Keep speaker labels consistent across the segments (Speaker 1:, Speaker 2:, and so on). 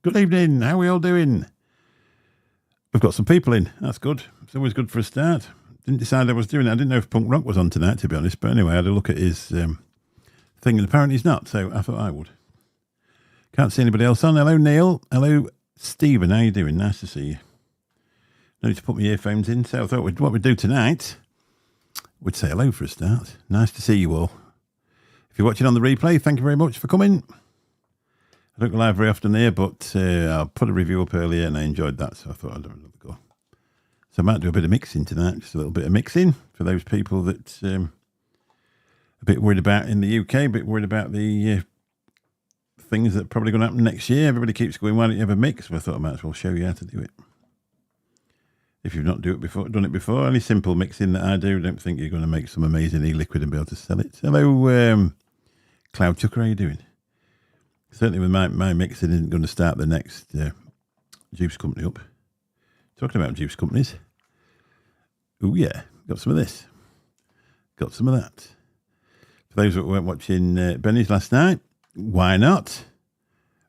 Speaker 1: Good evening. How are we all doing? We've got some people in. That's good. It's always good for a start. Didn't decide I was doing it. I didn't know if Punk Rock was on tonight, to be honest. But anyway, I had a look at his thing, and apparently he's not. So I thought I would. Can't see anybody else on. Hello, Neil. Hello, Stephen. How you doing? Nice to see you. No need to put my earphones in. So I thought what we'd do tonight, we'd say hello for a start. Nice to see you all. If you're watching on the replay, thank you very much for coming. I don't go live very often here, but I put a review up earlier and I enjoyed that, so I thought I'd have another go. So I might do a bit of mixing tonight, just a little bit of mixing for those people that a bit worried about in the UK, a bit worried about the things that are probably going to happen next year. Everybody keeps going, why don't you have a mix? So I thought I might as well show you how to do it. If you've not done it before, any simple mixing that I do, don't think you're going to make some amazing e-liquid and be able to sell it. Hello, Cloud Chucker, how you doing? Certainly with my mixing isn't going to start the next juice company up. Talking about juice companies. Oh yeah, got some of this. Got some of that. For those that weren't watching Benny's last night, why not?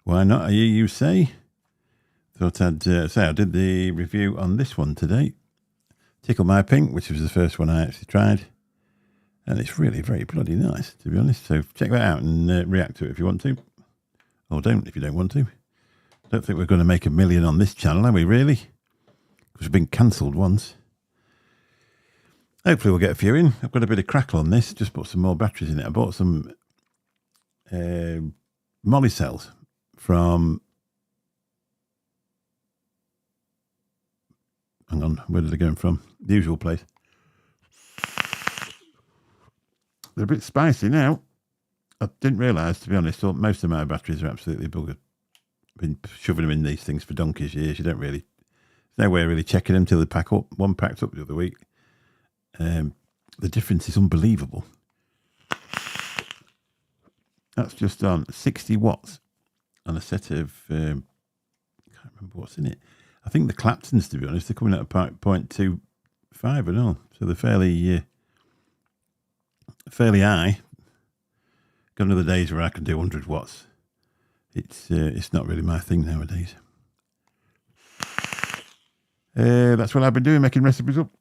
Speaker 1: Why not, I hear you say? Thought I'd say I did the review on this one today. Tickle My Pink, which was the first one I actually tried. And it's really very bloody nice, to be honest. So check that out and react to it if you want to. Or don't if you don't want to. Don't think we're going to make 1 million on this channel, are we really? Because we've been cancelled once. Hopefully we'll get a few in. I've got a bit of crackle on this. Just put some more batteries in it. I bought some molly cells from... Hang on, where did they go from? The usual place. They're a bit spicy now. I didn't realise, to be honest, most of my batteries are absolutely buggered. I've been shoving them in these things for donkey's years. You don't really... There's no way of really checking them till they pack up. One packed up the other week. The difference is unbelievable. That's just on 60 watts on a set of... I can't remember what's in it. I think the Claptons, to be honest, they're coming out of 0.25 and all. So they're fairly high. Got another days where I can do 100 watts. It's not really my thing nowadays. That's what I've been doing, making recipes up.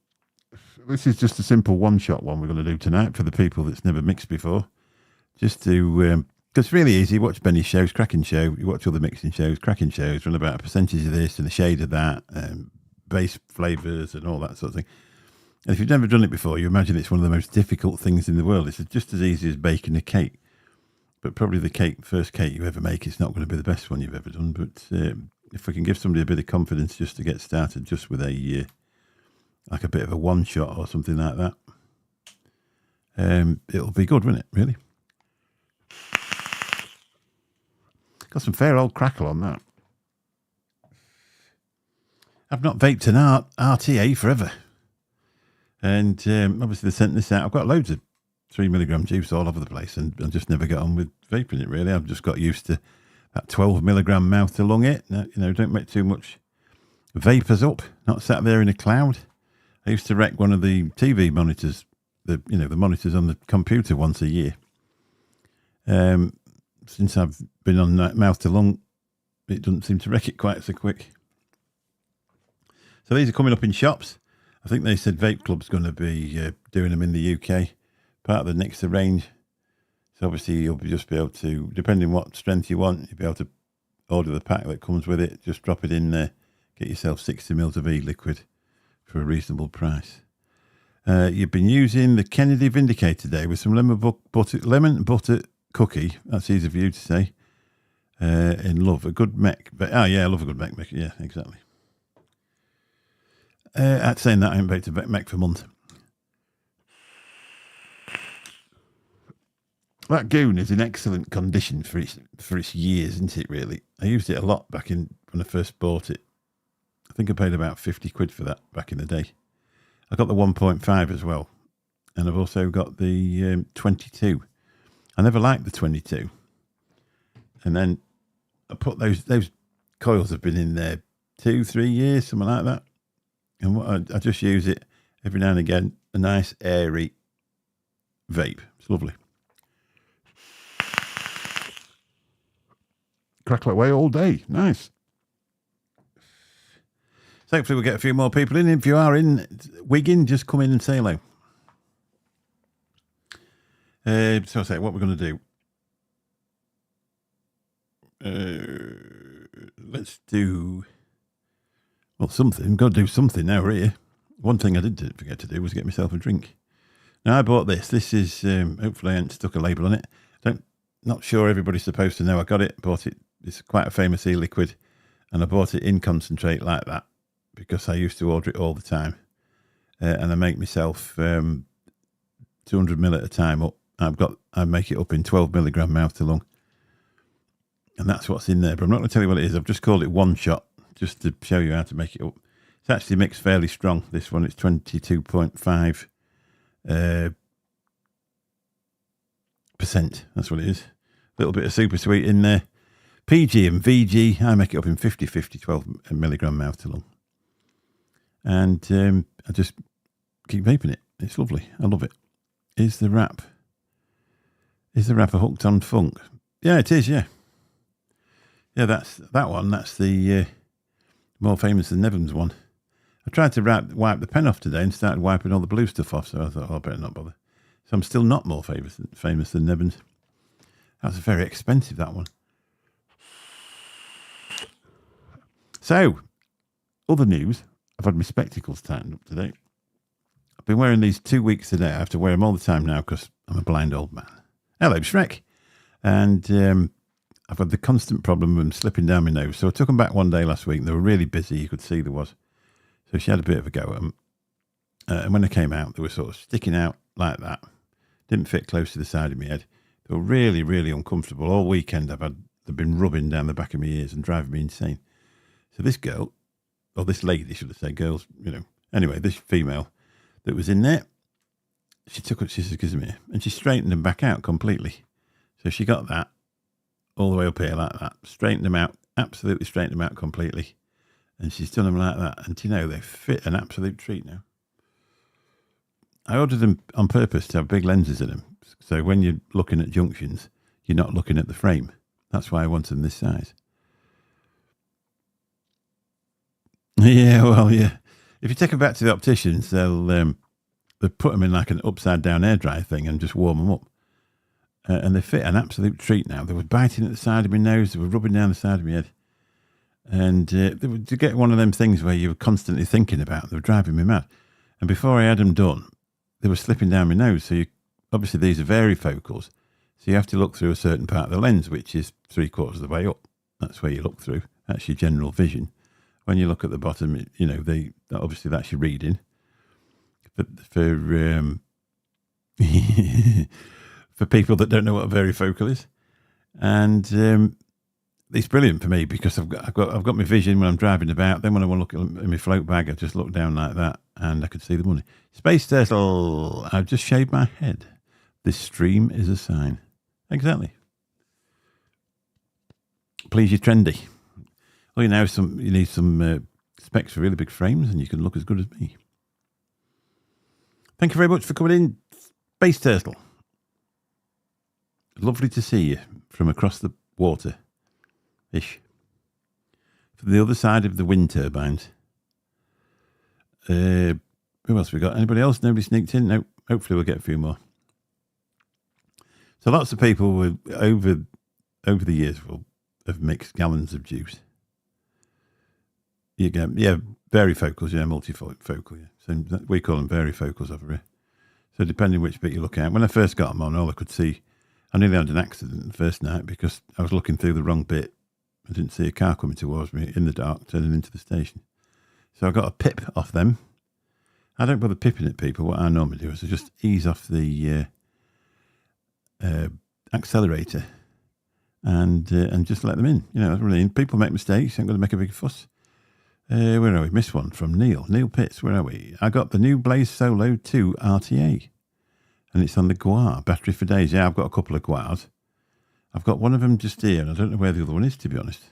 Speaker 1: This is just a simple one-shot one we're going to do tonight for the people that's never mixed before. Just to, because it's really easy. You watch Benny's shows, cracking show. You watch all the mixing shows, cracking shows, run about a percentage of this and a shade of that, base flavours and all that sort of thing. And if you've never done it before, you imagine it's one of the most difficult things in the world. It's just as easy as baking a cake. But probably the first cake you ever make, it's not going to be the best one you've ever done. But if we can give somebody a bit of confidence just to get started, just with a like a bit of a one shot or something like that, it'll be good, won't it? Really. Got some fair old crackle on that. I've not vaped an RTA forever, and obviously they sent this out. I've got loads of 3 milligram juice all over the place, and I just never got on with vaping it, really. I've just got used to that 12 milligram mouth to lung it. Don't make too much vapors up, not sat there in a cloud. I used to wreck one of the TV monitors, the monitors on the computer once a year. Since I've been on mouth to lung, it doesn't seem to wreck it quite so quick. So these are coming up in shops. I think they said Vape Club's going to be doing them in the UK. Part of the Nixer range. So obviously you'll just be able to, depending what strength you want, you'll be able to order the pack that comes with it, just drop it in there, get yourself 60 mils of e-liquid for a reasonable price. You've been using the Kennedy Vindicator today with some lemon butter cookie, that's easy for you to say, in love, a good mech. I love a good mech, yeah, exactly. At saying that, I haven't baked a mech for months. That goon is in excellent condition for its years, isn't it, really? I used it a lot when I first bought it. I think I paid about 50 quid for that back in the day. I got the 1.5 as well. And I've also got the 22. I never liked the 22. And then I put those coils have been in there 2-3 years, something like that. And I just use it every now and again. A nice airy vape. It's lovely. Crackle away all day. Nice. So hopefully we'll get a few more people in. If you are in Wigan, just come in and say hello. So I say, what we're going to do. Let's do... Well, something. We've got to do something now, we're here. One thing I did forget to do was get myself a drink. Now, I bought this. This is, hopefully I haven't stuck a label on it. Not sure everybody's supposed to know I got it. Bought it. It's quite a famous e-liquid. And I bought it in concentrate like that because I used to order it all the time. And I make myself 200 ml at a time up. I make it up in 12 milligram mouth to lung. And that's what's in there. But I'm not going to tell you what it is. I've just called it one shot just to show you how to make it up. It's actually mixed fairly strong. This one, it's 22.5%. That's what it is. A little bit of super sweet in there. PG and VG, I make it up in 50, 12 milligram mouth to lung. And I just keep vaping it. It's lovely. I love it. Is the wrapper hooked on funk? Yeah, it is, yeah. Yeah, that's that one. That's the more famous than Nevins one. I tried to wipe the pen off today and started wiping all the blue stuff off, so I thought, I better not bother. So I'm still not more famous than Nevins. That's very expensive, that one. So, other news. I've had my spectacles tightened up today. I've been wearing these 2 weeks today. I have to wear them all the time now because I'm a blind old man. Hello, Shrek. And I've had the constant problem of them slipping down my nose. So I took them back one day last week. And they were really busy. You could see there was. So she had a bit of a go at them. And when they came out, they were sort of sticking out like that. Didn't fit close to the side of my head. They were really, really uncomfortable. All weekend they've been rubbing down the back of my ears and driving me insane. So this girl, or this lady, should I say, girls, anyway, this female that was in there, she took up, she said, excuse me, and she straightened them back out completely. So she got that all the way up here like that, straightened them out, absolutely straightened them out completely. And she's done them like that. And they fit an absolute treat now. I ordered them on purpose to have big lenses in them. So when you're looking at junctions, you're not looking at the frame. That's why I wanted them this size. Yeah, well, yeah. If you take them back to the opticians, they'll put them in like an upside down air dry thing and just warm them up. And they fit an absolute treat now. They were biting at the side of my nose. They were rubbing down the side of my head. And to get one of them things where you were constantly thinking about, they were driving me mad. And before I had them done, they were slipping down my nose. So obviously these are varifocals. So you have to look through a certain part of the lens, which is 3/4 of the way up. That's where you look through. That's your general vision. When you look at the bottom, obviously that's your reading. But for for people that don't know what a varifocal is, and it's brilliant for me because I've got my vision when I'm driving about. Then when I want to look at my float bag, I just look down like that, and I can see the money. Space Turtle, I've just shaved my head. This stream is a sign. Exactly. Please, you're trendy. Well, you need some specs for really big frames, and you can look as good as me. Thank you very much for coming in, Space Turtle. Lovely to see you from across the water-ish. From the other side of the wind turbines. Who else we got? Anybody else? Nobody sneaked in? No. Hopefully we'll get a few more. So lots of people over the years have mixed gallons of juice. You get, varifocals, multifocal, yeah. So we call them varifocals over here. So depending which bit you look at. When I first got them on, all I could see, I nearly had an accident the first night because I was looking through the wrong bit. I didn't see a car coming towards me in the dark, turning into the station. So I got a pip off them. I don't bother pipping at people. What I normally do is I just ease off the accelerator and just let them in. Really, people make mistakes. I'm going to make a big fuss. Where are we? Missed one from Neil. Neil Pitts, where are we? I got the new Blaze Solo 2 RTA. And it's on the Guar. Battery for days. Yeah, I've got a couple of Guars. I've got one of them just here, and I don't know where the other one is, to be honest.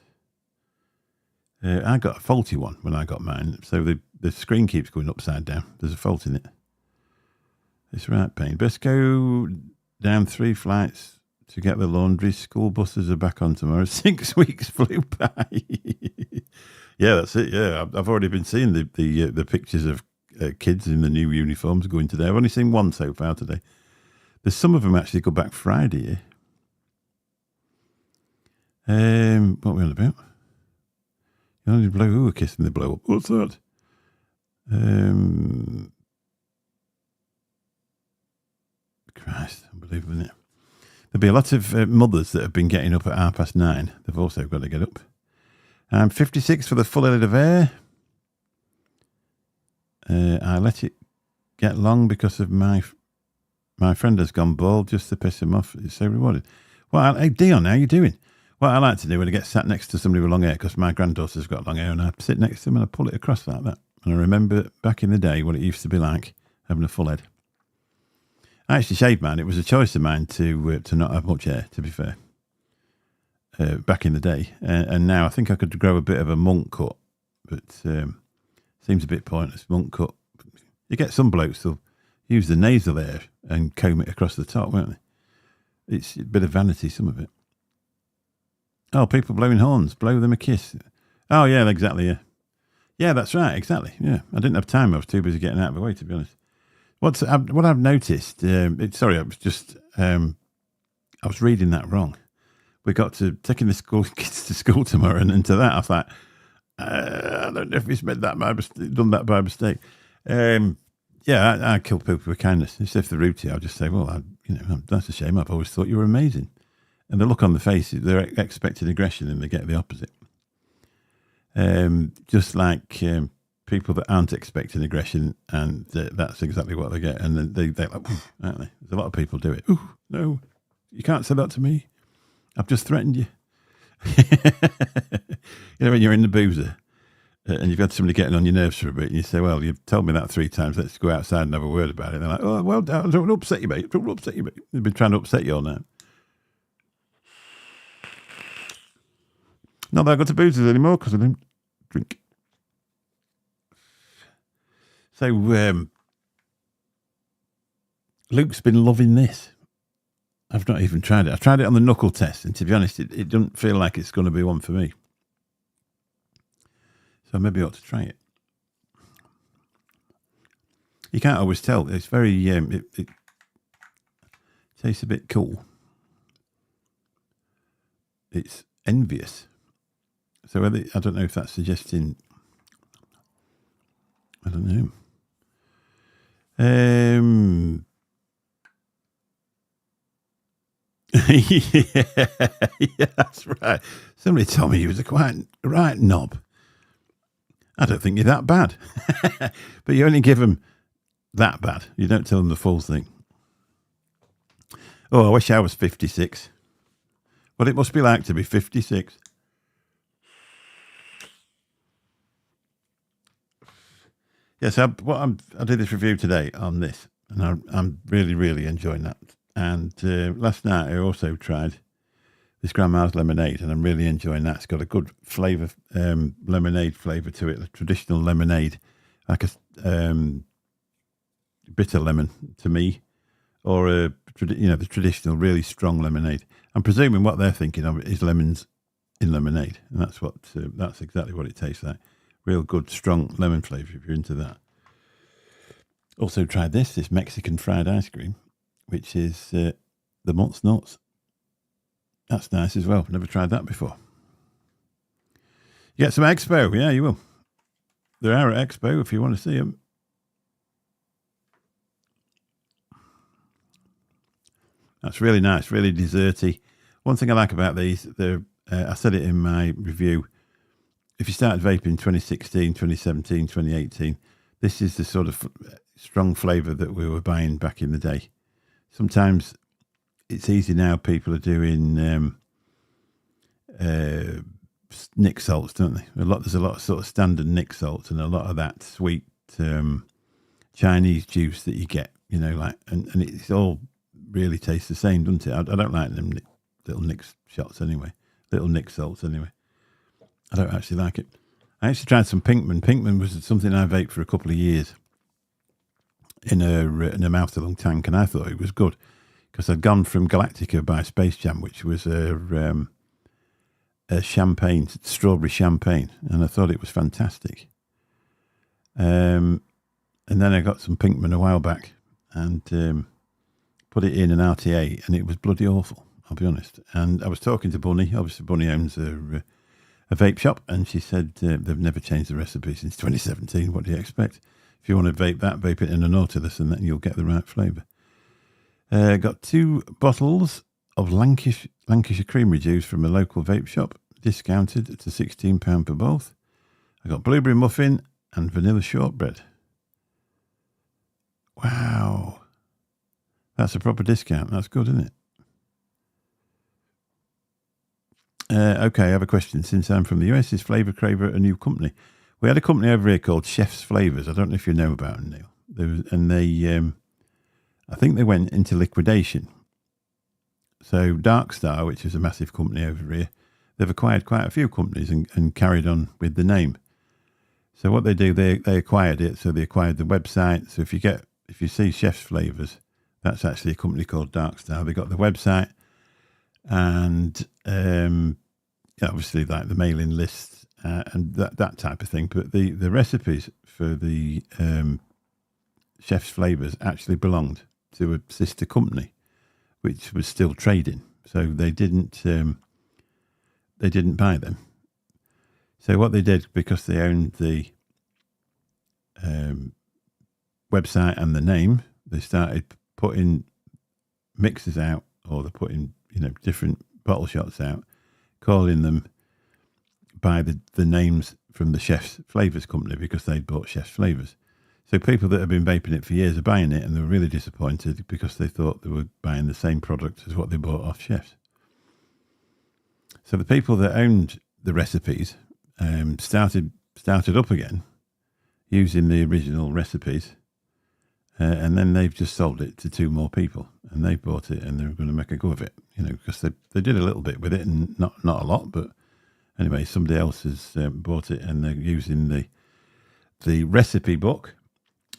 Speaker 1: I got a faulty one when I got mine. So the screen keeps going upside down. There's a fault in it. It's right, pain. Best go down 3 flights to get the laundry. School buses are back on tomorrow. 6 weeks flew by. Yeah, that's it. Yeah, I've already been seeing the pictures of kids in the new uniforms going today. I've only seen one so far today. There's some of them actually go back Friday. What are we on about? You only blow. Ooh, a kiss and they blow up. What's that? Christ, unbelievable, isn't it? There'll be a lot of mothers that have been getting up at 9:30. They've also got to get up. 56 for the full head of hair. I let it get long because of my friend has gone bald just to piss him off. It's so rewarding. Well, hey, Dion, how you doing? What I like to do when I get sat next to somebody with long hair, because my granddaughter's got long hair, and I sit next to them and I pull it across like that. And I remember back in the day what it used to be like having a full head. I actually shaved mine. It was a choice of mine to not have much hair, to be fair, back in the day. And now I think I could grow a bit of a monk cut, but seems a bit pointless, monk cut. You get some blokes who'll use the nasal hair and comb it across the top, won't they? It's a bit of vanity, some of it. Oh, people blowing horns, blow them a kiss. Oh, yeah, exactly, yeah. Yeah, that's right, exactly, yeah. I didn't have time, I was too busy getting out of the way, to be honest. What I've noticed, I was reading that wrong. We got to taking the school kids to school tomorrow, and to that I thought, I don't know if he's done that by mistake. I kill people with kindness. If they're rude to you, I'll just say, well, that's a shame. I've always thought you were amazing. And the look on the face, they're expecting aggression and they get the opposite. Just like people that aren't expecting aggression, and that's exactly what they get. And they're like, aren't they? There's a lot of people do it. Ooh, no, you can't say that to me. I've just threatened you. When you're in the boozer and you've had somebody getting on your nerves for a bit, and you say, well, you've told me that 3 times, let's go outside and have a word about it. And they're like, oh, well, I don't want to upset you, mate. I don't want to upset you, mate. They've been trying to upset you all night. Not that I go to boozers anymore because I don't drink. So, Luke's been loving this. I've not even tried it. I tried it on the knuckle test, and to be honest, it doesn't feel like it's going to be one for me. So maybe I ought to try it. You can't always tell. It's very, it tastes a bit cool. It's envious. So I don't know if that's suggesting, I don't know. Yeah, that's right. Somebody told me he was a quite right knob. I don't think you're that bad. But you only give them that bad. You don't tell them the full thing. Oh, I wish I was 56. What it must be like to be 56. Yes, I did this review today on this, and I'm really, really enjoying that. And last night I also tried this Grandma's lemonade, and I'm really enjoying that. It's got a good flavour, lemonade flavour to it, a traditional lemonade, like a bitter lemon to me, or the traditional really strong lemonade. I'm presuming what they're thinking of is lemons in lemonade, and that's exactly what it tastes like. Real good, strong lemon flavour if you're into that. Also tried this Mexican fried ice cream, which is the Mott's Nuts. That's nice as well. Never tried that before. You get some Expo. Yeah, you will. There are at Expo if you want to see them. That's really nice, really desserty. One thing I like about these, I said it in my review, if you started vaping 2016, 2017, 2018, this is the sort of strong flavour that we were buying back in the day. Sometimes it's easy now. People are doing Nick salts, don't they? There's a lot of sort of standard Nick salts and a lot of that sweet Chinese juice that you get, and it's all really tastes the same, doesn't it? I don't like them little Nick shots anyway. Little Nick salts anyway. I don't actually like it. I actually tried some Pinkman. Pinkman was something I vaped for a couple of years in a mouth-along tank, and I thought it was good. because I'd gone from Galactica by Space Jam, which was a champagne, strawberry champagne, and I thought it was fantastic. And then I got some Pinkman a while back and put it in an RTA, and it was bloody awful, I'll be honest. And I was talking to Bunny. Obviously, Bunny owns a vape shop, and she said they've never changed the recipe since 2017. What do you expect? If you want to vape that, vape it in a Nautilus, and then you'll get the right flavour. Got 2 bottles of Lancashire creamery juice from a local vape shop, discounted to £16 per both. I got blueberry muffin and vanilla shortbread. Wow. That's a proper discount. That's good, isn't it? Okay, I have a question. Since I'm from the US, is Flavour Craver a new company? We had a company over here called Chef's Flavors. I don't know if you know about them, Neil. I think they went into liquidation. So Dark Star, which is a massive company over here, they've acquired quite a few companies and carried on with the name. So what they do, they acquired it. So they acquired the website. So if you see Chef's Flavors, that's actually a company called Dark Star. They got the website and obviously like the mailing lists and that type of thing. But the recipes for the Chef's Flavors actually belonged to a sister company, which was still trading. So they didn't buy them. So what they did, because they owned the website and the name, they started putting mixes out, or they're putting different bottle shots out, calling them by the names from the Chef's Flavors company, because they'd bought Chef's Flavors. So people that have been vaping it for years are buying it, and they're really disappointed because they thought they were buying the same product as what they bought off Chef's. So the people that owned the recipes started up again using the original recipes, and then they've just sold it to 2 more people, and they bought it, and they're going to make a go of it, because they did a little bit with it, and not a lot, but anyway, somebody else has bought it, and they're using the recipe book,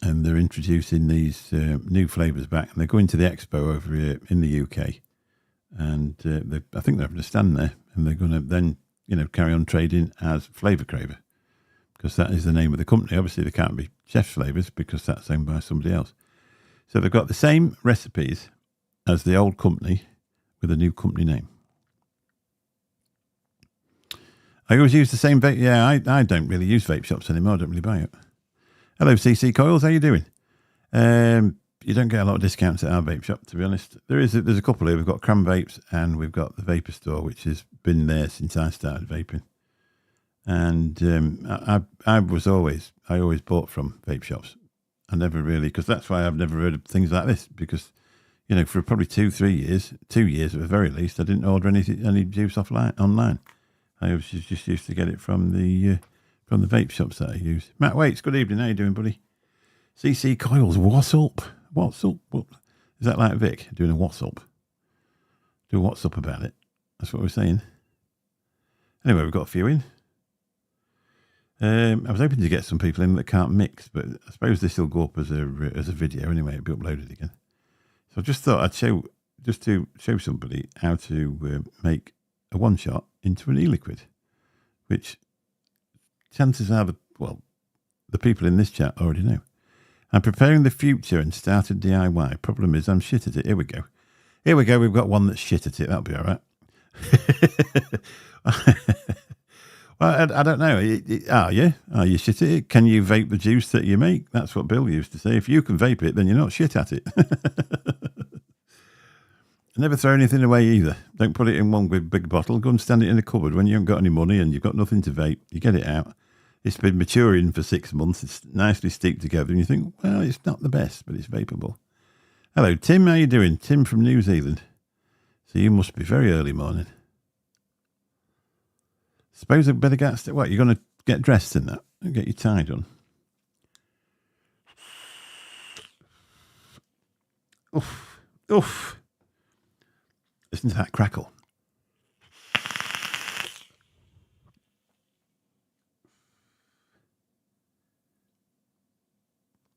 Speaker 1: and they're introducing these new flavours back, and they're going to the expo over here in the UK, and I think they're having a stand there, and they're going to then carry on trading as Flavour Craver, because that is the name of the company. Obviously, they can't be Chef's Flavors because that's owned by somebody else. So they've got the same recipes as the old company with a new company name. I always use the same vape. Yeah, I don't really use vape shops anymore. I don't really buy it. Hello, CC Coils. How you doing? You don't get a lot of discounts at our vape shop, to be honest. There's a couple here. We've got Cram Vapes, and we've got the Vapor Store, which has been there since I started vaping. And I always bought from vape shops. I never really, because that's why I've never heard of things like this, because for probably 2 years at the very least, I didn't order any juice online. I was just used to get it from the vape shops that I use. Matt Waits, good evening. How you doing, buddy? CC Coils, what's up? What's up? Is that like Vic doing a what's up? Do a what's up about it. That's what we're saying. Anyway, we've got a few in. I was hoping to get some people in that can't mix, but I suppose this will go up as a video anyway. It'll be uploaded again. So I just thought I'd show somebody how to make a one shot into an e-liquid, which chances are the people in this chat already know. I'm preparing the future and started DIY. Problem is I'm shit at it. Here we go. We've got one that's shit at it. That'll be all right. Well, I don't know. Are you shit at it? Can you vape the juice that you make? That's what Bill used to say. If you can vape it, then you're not shit at it. Never throw anything away either. Don't put it in one big bottle. Go and stand it in a cupboard when you haven't got any money and you've got nothing to vape. You get it out. It's been maturing for 6 months. It's nicely steeped together, and you think, well, it's not the best, but it's vapable. Hello, Tim. How you doing? Tim from New Zealand. So you must be very early morning. Suppose I'd better get... What, you're going to get dressed in that and get your tie done? Oof. Listen to that crackle.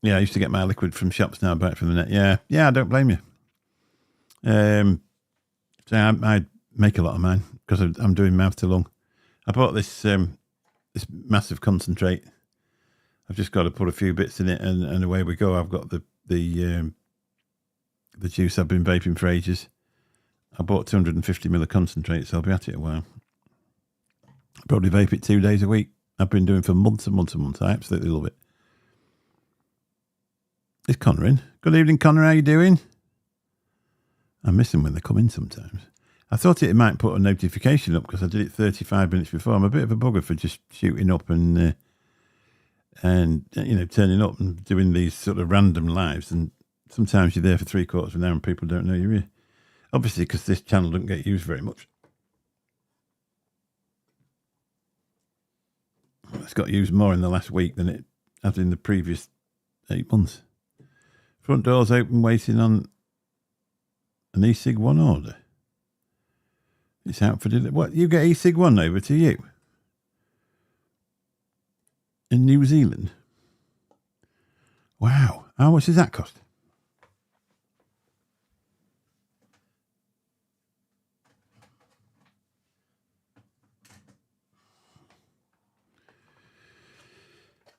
Speaker 1: Yeah, I used to get my liquid from shops, now I buy it from the net. Yeah, I don't blame you. So I make a lot of mine because I'm doing mouth to lung. I bought this this massive concentrate. I've just got to put a few bits in it, and away we go. I've got the juice I've been vaping for ages. I bought 250 ml of concentrate, so I'll be at it a while. I'll probably vape it 2 days a week. I've been doing for months and months and months. I absolutely love it. Is Connor in? Good evening, Connor. How you doing? I miss them when they come in sometimes. I thought it might put a notification up because I did it 35 minutes before. I'm a bit of a bugger for just shooting up and turning up and doing these sort of random lives. And sometimes you're there for 3/4 of an hour and people don't know you're here. Obviously, because this channel doesn't get used very much. It's got used more in the last week than it has in the previous 8 months. Front door's open, waiting on an eSig 1 order. It's out for delivery. What, you get eSig 1 over to you? In New Zealand? Wow. How much does that cost?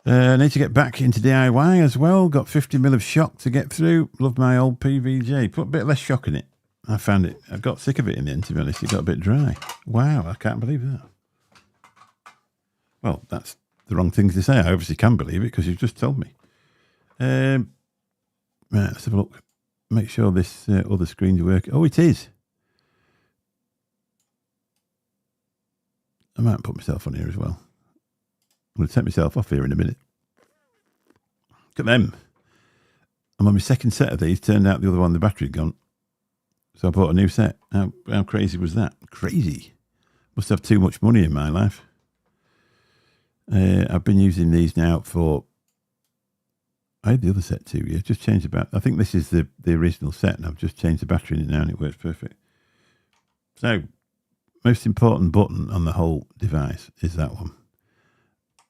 Speaker 1: I need to get back into DIY as well. Got 50 ml of shock to get through. Love my old PVJ. Put a bit less shock in it. I found it. I got sick of it in the end, to be honest. It got a bit dry. Wow, I can't believe that. Well, that's the wrong thing to say. I obviously can believe it because you've just told me. Right, let's have a look. Make sure this other screen's working. Oh, it is. I might put myself on here as well. I'm going to take myself off here in a minute. Look at them. I'm on my second set of these. Turned out the other one, the battery'd gone. So I bought a new set. How crazy was that? Crazy. Must have too much money in my life. I've been using these now for... I had the other set too, yeah. Just changed the battery. I think this is the original set, and I've just changed the battery in it now, and it works perfect. So, most important button on the whole device is that one.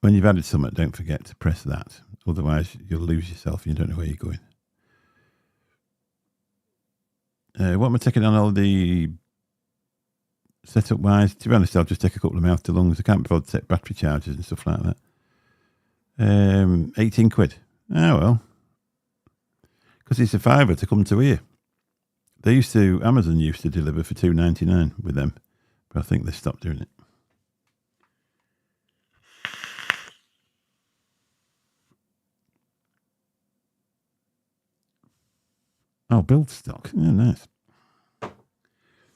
Speaker 1: When you've added something, don't forget to press that. Otherwise, you'll lose yourself and you don't know where you're going. What am I taking on all the setup wise? To be honest, I'll just take a couple of mouth to lungs. I can't be bothered to take battery chargers and stuff like that. 18 quid. Oh, well. Because it's a fiver to come to here. Amazon used to deliver for $2.99 with them. But I think they stopped doing it. Oh, build stock. Yeah, nice.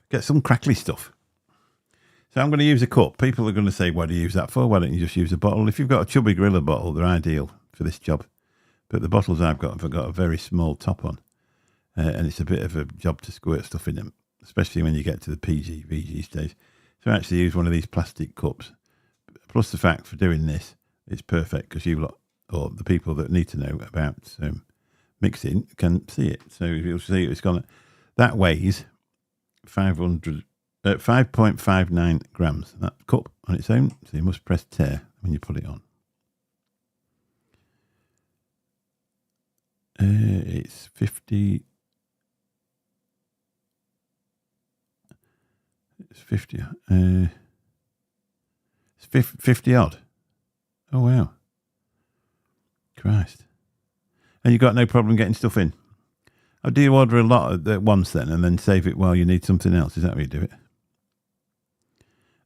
Speaker 1: Get some crackly stuff. So I'm going to use a cup. People are going to say, what do you use that for? Why don't you just use a bottle? If you've got a Chubby Gorilla bottle, they're ideal for this job. But the bottles I've got have got a very small top on. And it's a bit of a job to squirt stuff in them, especially when you get to the PG, VG stage. So I actually use one of these plastic cups. Plus the fact for doing this, it's perfect because you lot, or the people that need to know about mixing, can see it. So you'll see it's gone. That weighs 5.59 grams. That cup on its own. So you must press tear when you put it on. It's 50. It's 50. It's 50 odd. Oh wow! Christ. And you've got no problem getting stuff in. Or do you order a lot at once then and then save it while you need something else? Is that how you do it?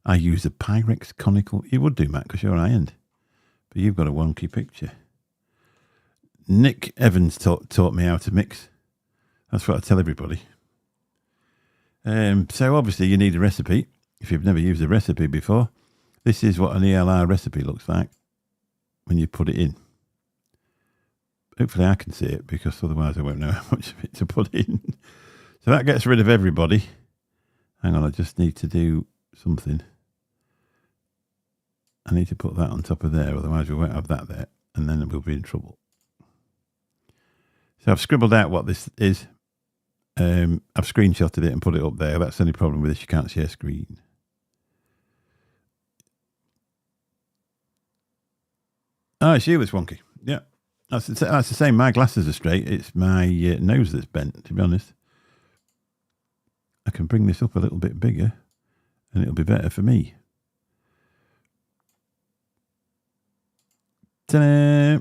Speaker 1: I use a Pyrex conical. You would do, Matt, because you're high-end. But you've got a wonky picture. Nick Evans taught me how to mix. That's what I tell everybody. So obviously you need a recipe. If you've never used a recipe before, this is what an ELR recipe looks like when you put it in. Hopefully I can see it because otherwise I won't know how much of it to put in. So that gets rid of everybody. Hang on, I just need to do something. I need to put that on top of there, otherwise we won't have that there, and then we'll be in trouble. So I've scribbled out what this is. I've screenshotted it and put it up there. That's the only problem with this, you can't share screen. Oh, it's you that's wonky. Yeah. That's the same. My glasses are straight. It's my nose that's bent, to be honest. can bring this up a little bit bigger and it'll be better for me. Ta-da!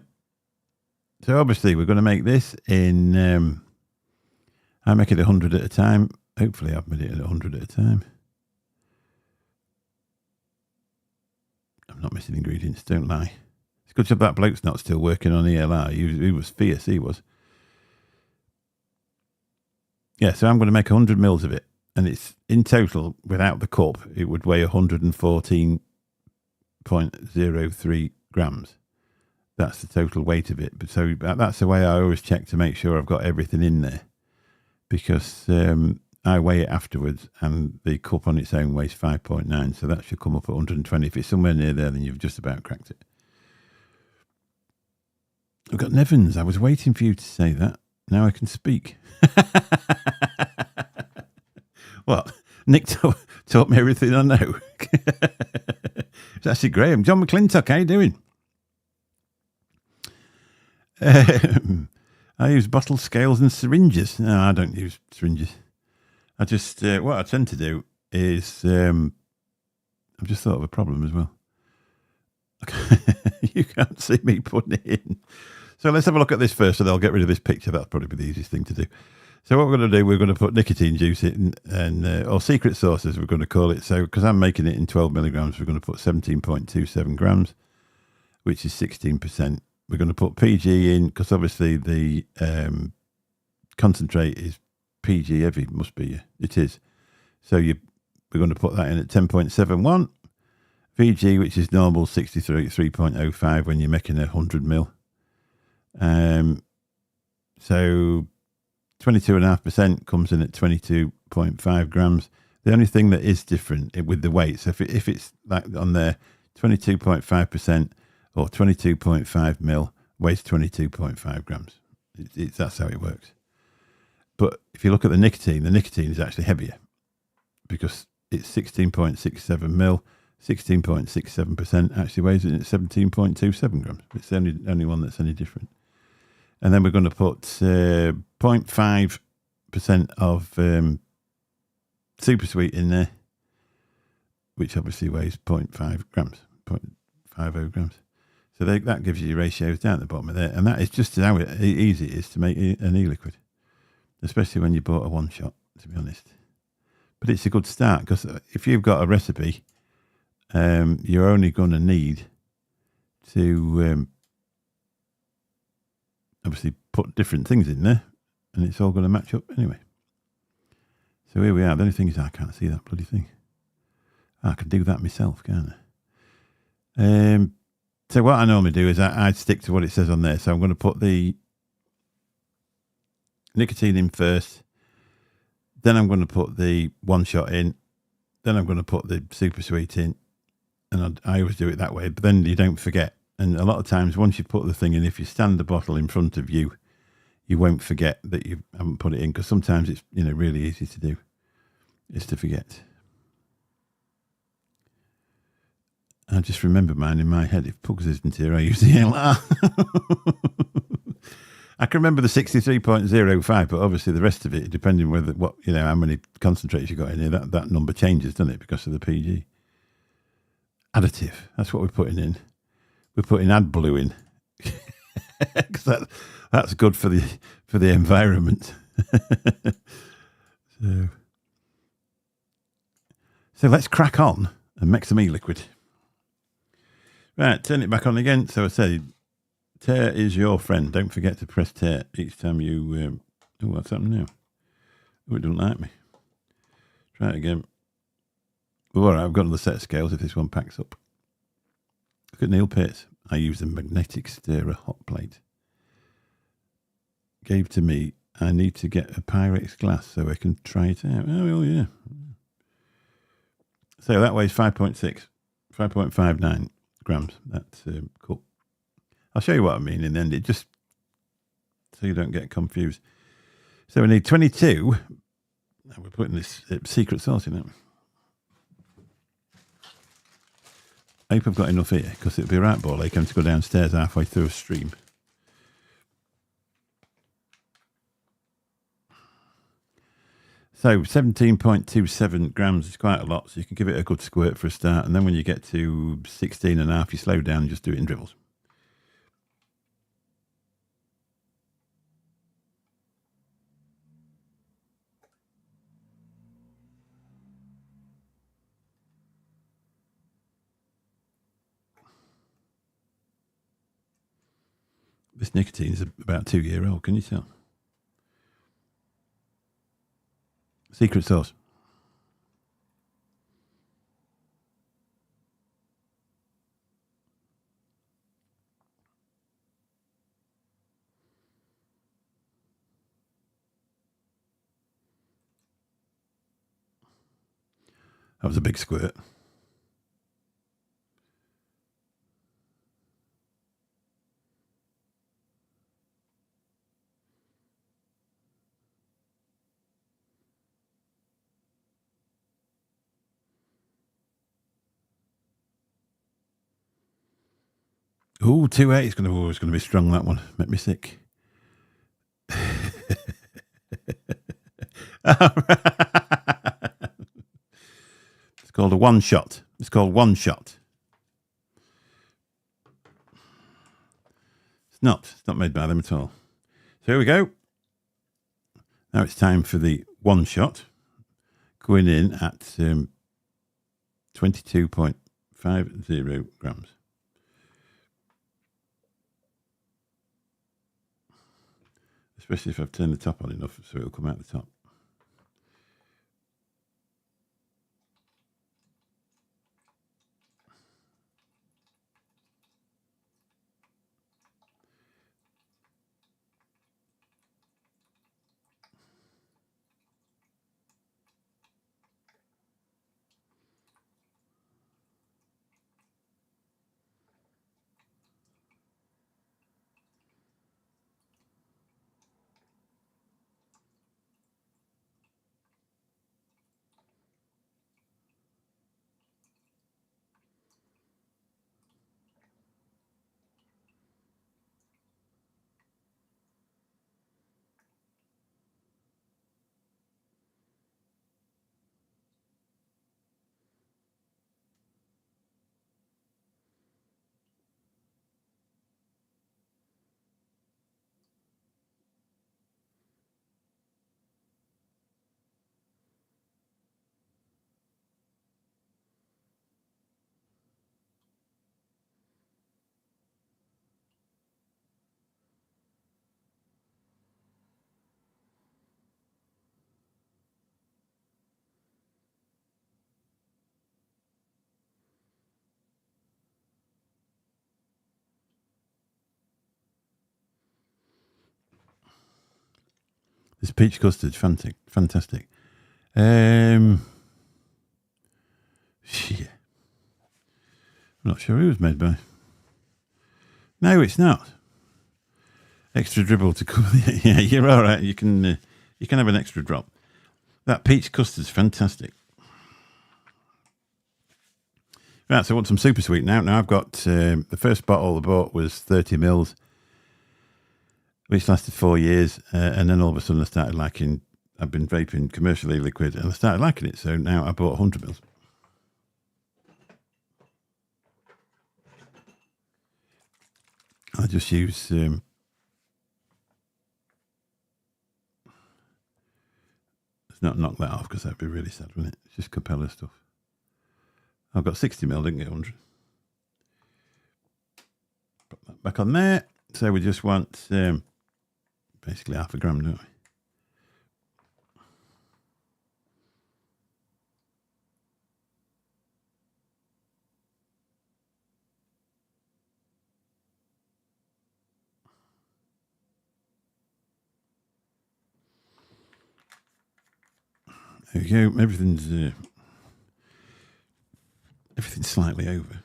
Speaker 1: So obviously we're going to make this in, I make it 100 at a time. Hopefully I've made it at 100 at a time. I'm not missing ingredients, don't lie. It's good job that bloke's not still working on ELR. He was fierce, he was. Yeah, so I'm going to make 100 mils of it. And it's in total, without the cup, it would weigh 114.03 grams. That's the total weight of it. But so that's the way I always check to make sure I've got everything in there. Because I weigh it afterwards and the cup on its own weighs 5.9. So that should come up at 120. If it's somewhere near there, then you've just about cracked it. I've got Nevins. I was waiting for you to say that. Now I can speak. What? Nick taught me everything I know. It's actually Graham. John McClintock, how you doing? I use bottle scales and syringes. No, I don't use syringes. I just, what I tend to do is, I've just thought of a problem as well. You can't see me putting it in. So let's have a look at this first, and I'll get rid of this picture. That'll probably be the easiest thing to do. So what we're going to do, we're going to put nicotine juice in, or secret sauce, as we're going to call it. So because I'm making it in 12 milligrams, we're going to put 17.27 grams, which is 16%. We're going to put PG in, because obviously the concentrate is PG heavy, must be. It is. So we're going to put that in at 10.71. VG, which is normal, 63.05 when you're making 100 mil. So 22.5% comes in at 22.5 grams. The only thing that is different with the weight, so if it's like on there, 22.5% or 22.5 mil weighs 22.5 grams. That's how it works. But if you look at the nicotine is actually heavier because it's 16.67 mil. 16.67% actually weighs it at 17.27 grams. It's the only one that's any different. And then we're going to put 0.5% of super sweet in there, which obviously weighs 0.5 grams, 0.50 grams. So that gives you your ratios down at the bottom of there. And that is just how easy it is to make an e-liquid, especially when you bought a one shot, to be honest. But it's a good start because if you've got a recipe, you're only going to need to obviously put different things in there and it's all going to match up anyway. So here we are. The only thing is I can't see that bloody thing. I can do that myself, can't I? So what I normally do is I stick to what it says on there. So I'm going to put the nicotine in first. Then I'm going to put the one shot in. Then I'm going to put the super sweet in. And I always do it that way, but then you don't forget. And a lot of times, once you put the thing in, if you stand the bottle in front of you, you won't forget that you haven't put it in, because sometimes it's really easy to do, is to forget. I just remember mine in my head. If Pugs isn't here, I use the LR. I can remember the 63.05, but obviously the rest of it, depending how many concentrates you got in here, that number changes, doesn't it, because of the PG. Additive. That's what we're putting in. We're putting AdBlue in because that's good for the environment. So let's crack on and make some e-liquid. Right, turn it back on again. So I said, tear is your friend. Don't forget to press tear each time you. Oh, what's happened now? Oh, it doesn't like me. Try it again. Well, all right, I've got another set of scales if this one packs up. Look at Neil Pitts. I use a magnetic stirrer hot plate. Gave to me. I need to get a Pyrex glass so I can try it out. Oh, well, yeah. So that weighs 5.59 grams. That's cool. I'll show you what I mean in the end. It just so you don't get confused. So we need 22. We're putting this secret sauce in it. I hope I've got enough here, because it'll be a right ball ache having to go downstairs halfway through a stream. So 17.27 grams is quite a lot, so you can give it a good squirt for a start, and then when you get to 16.5, you slow down and just do it in dribbles. This nicotine is about 2 year old, can you tell? Secret sauce. That was a big squirt. Ooh, 2.8 is going to be strong, that one. Make me sick. It's called a one shot. It's called one shot. It's not made by them at all. So here we go. Now it's time for the one shot. Going in at 22.50 grams. Especially if I've turned the top on enough so it'll come out the top. This peach custard's fantastic. Yeah. I'm not sure who it was made by. No, it's not. Extra dribble to cover the... Yeah, you're all right. You can have an extra drop. That peach custard's fantastic. Right, so I want some super sweet now. Now I've got the first bottle I bought was 30 mils, which lasted 4 years, and then all of a sudden I started liking. I've been vaping commercially liquid, and I started liking it. So now I bought 100 mils. I just use let's not knock that off because that'd be really sad, wouldn't it? It's just Capella stuff. I've got 60 mil, didn't get 100. Put that back on there. So we just want basically half a gram, don't we? There we go. Everything's slightly over.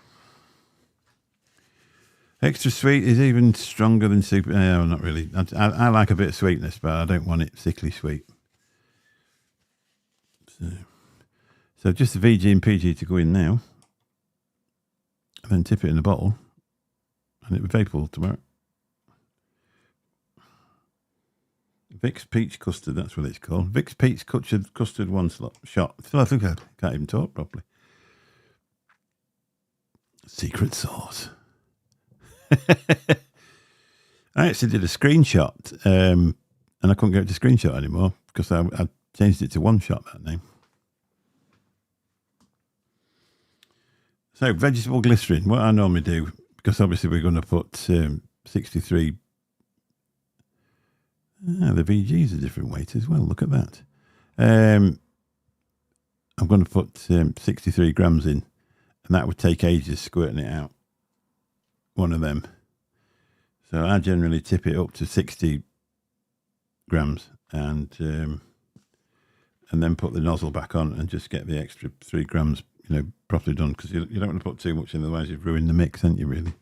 Speaker 1: Extra sweet is even stronger than super. No, not really. I like a bit of sweetness, but I don't want it sickly sweet. So just the VG and PG to go in now, and then tip it in a bottle, and it will vape all tomorrow. Vic's Peach Custard, that's what it's called. Vic's Peach Custard one shot. Still, I think I can't even talk properly. Secret sauce. I actually did a screenshot, and I couldn't get it to screenshot anymore because I changed it to one shot, that name. So, vegetable glycerin, what I normally do, because obviously we're going to put 63. The VG is a different weight as well. Look at that. I'm going to put 63 grams in, and that would take ages squirting it out. One of them. So I generally tip it up to 60 grams and then put the nozzle back on and just get the extra 3 grams, properly done, because you don't want to put too much in, otherwise you've ruined the mix, haven't you, really?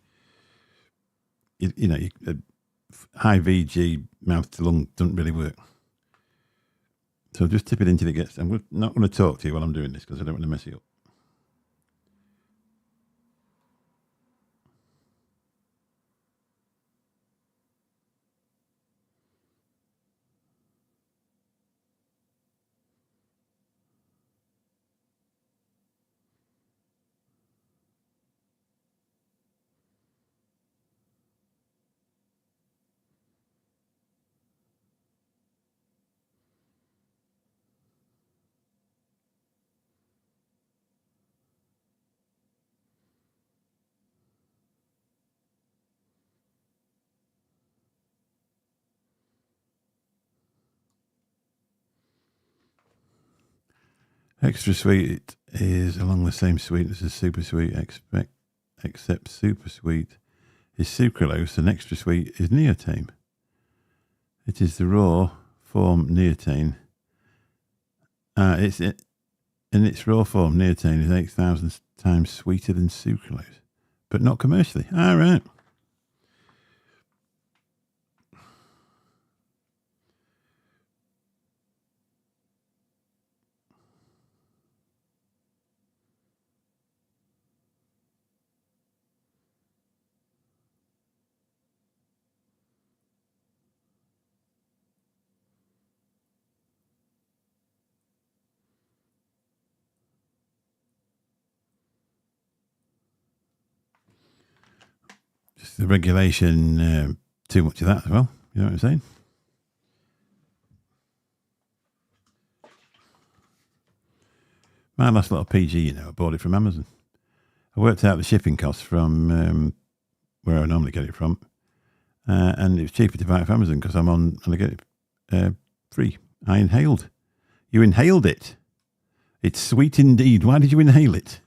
Speaker 1: High VG mouth to lung doesn't really work. So just tip it until it gets. I'm not going to talk to you while I'm doing this because I don't want to mess it up. Extra sweet is along the same sweetness as super sweet, except super sweet is sucralose and extra sweet is neotame. It is the raw form neotame. In its raw form, neotame is 8,000 times sweeter than sucralose, but not commercially. All right. Just the regulation, too much of that as well. You know what I'm saying? My last little PG, I bought it from Amazon. I worked out the shipping costs from where I normally get it from, and it was cheaper to buy it from Amazon because I'm on and I get it free. I inhaled. You inhaled it. It's sweet indeed. Why did you inhale it?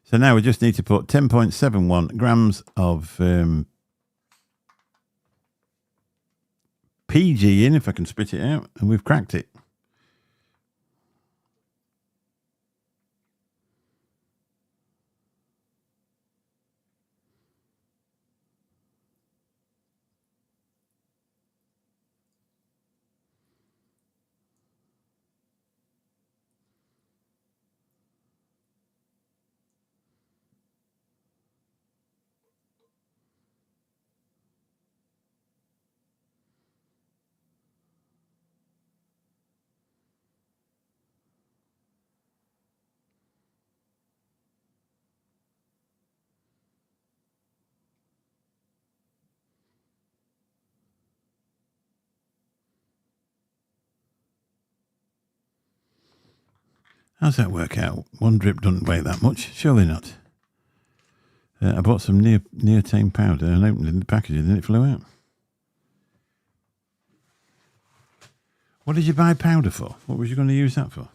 Speaker 1: So now we just need to put 10.71 grams of PG in, if I can spit it out, and we've cracked it. How's that work out? One drip doesn't weigh that much. Surely not. I bought some neotame powder and opened it in the packaging and it flew out. What did you buy powder for? What was you going to use that for?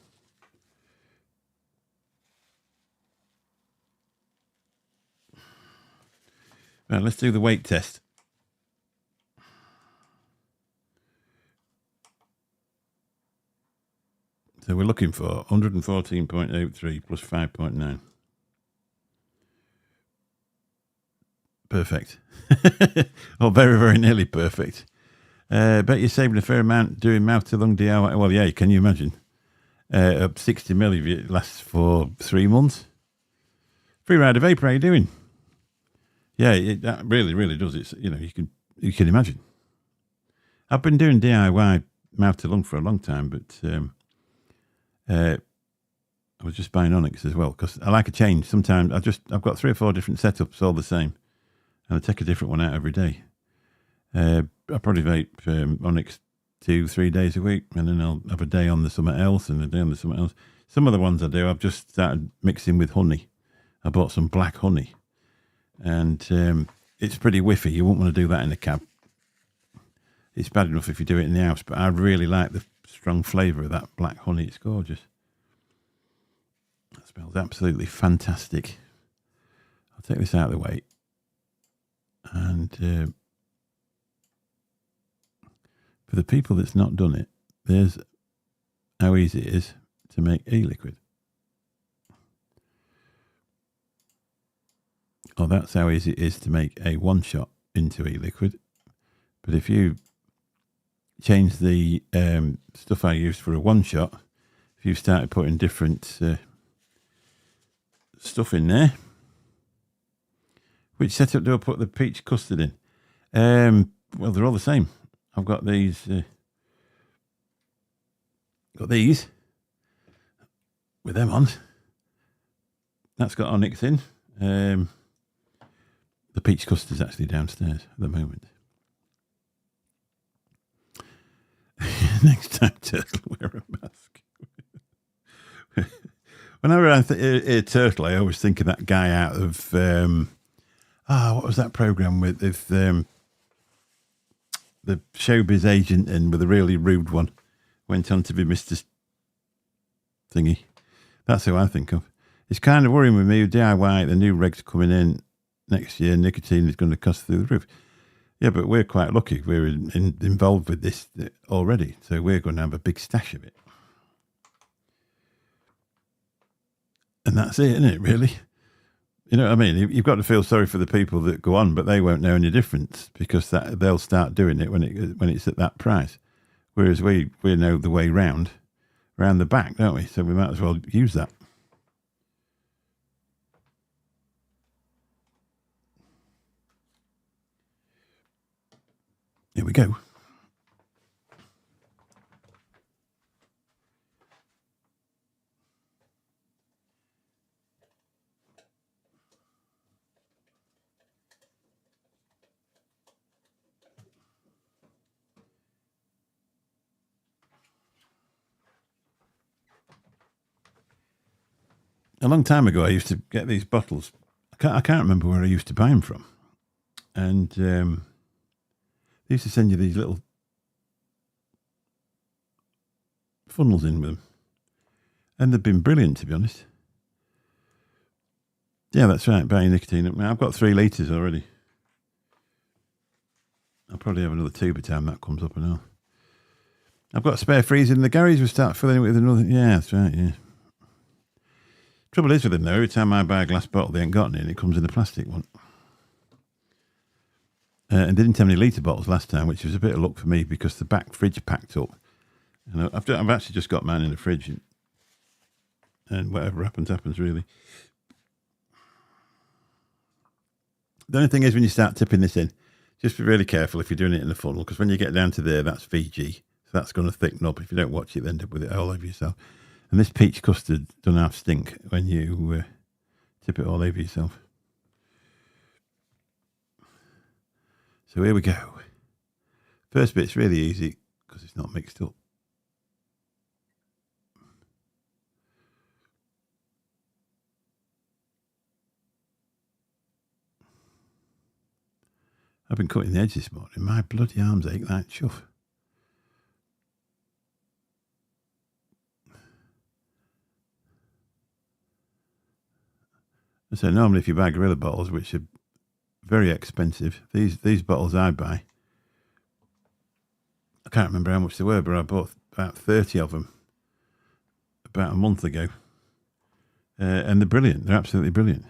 Speaker 1: Right, let's do the weight test. So we're looking for 114.83 plus 5.9. Perfect. Or very, very nearly perfect. Bet you're saving a fair amount doing mouth to lung DIY. Well, yeah, can you imagine? Up 60 ml if it lasts for 3 months. Free Rider Vapor, how you doing? Yeah, that really, really does. It's you can imagine. I've been doing DIY mouth to lung for a long time, but I was just buying Onyx as well because I like a change. Sometimes I've got 3 or 4 different setups all the same, and I take a different one out every day. I probably vape Onyx 2-3 days a week, and then I'll have a day on the something else and a day on the something else. Some of the ones I do, I've just started mixing with honey. I bought some black honey, and it's pretty whiffy. You won't want to do that in a cab. It's bad enough if you do it in the house, but I really like the strong flavour of that black honey. It's gorgeous. That smells absolutely fantastic. I'll take this out of the way. And for the people that's not done it, there's how easy it is to make e-liquid. Oh, that's how easy it is to make a one-shot into e-liquid. But if you change the stuff I used for a one-shot, if you started putting different stuff in there, which setup do I put the peach custard in? Well, they're all the same. I've got these. Got these with them on. That's got Onyx in. The peach custard's actually downstairs at the moment. Next time, Turtle, wear a mask. Whenever I hear Turtle, I always think of that guy out of what was that program with the showbiz agent and with a really rude one went on to be Mr. Thingy. That's who I think of. It's kind of worrying with me with DIY. The new regs coming in next year. Nicotine is going to cost through the roof. Yeah, but we're quite lucky. We're involved with this already, so we're going to have a big stash of it. And that's it, isn't it, really? You know what I mean? You've got to feel sorry for the people that go on, but they won't know any difference because they'll start doing it when it's at that price. Whereas we know the way round the back, don't we? So we might as well use that. Here we go. A long time ago, I used to get these bottles. I can't remember where I used to buy them from. And they used to send you these little funnels in with them. And they've been brilliant, to be honest. Yeah, that's right, buying nicotine. I've got 3 litres already. I'll probably have another 2 by the time that comes up and all. I've got a spare freezer in the garage. We'll start filling it with another. Yeah, that's right, yeah. Trouble is with them, though, every time I buy a glass bottle, they ain't got any, and it comes in a plastic one. And they didn't have any litre bottles last time, which was a bit of luck for me because the back fridge packed up. And I've actually just got mine in the fridge, and whatever happens, really. The only thing is when you start tipping this in, just be really careful if you're doing it in the funnel, because when you get down to there, that's VG, so that's going to thicken up. If you don't watch it, then end up with it all over yourself. And this peach custard doesn't half stink when you tip it all over yourself. So here we go. First bit's really easy because it's not mixed up. I've been cutting the edge this morning. My bloody arms ache like chuff. So normally if you buy Gorilla bottles, which are very expensive, these bottles I buy, I can't remember how much they were, but I bought about 30 of them about a month ago. And they're brilliant. They're absolutely brilliant.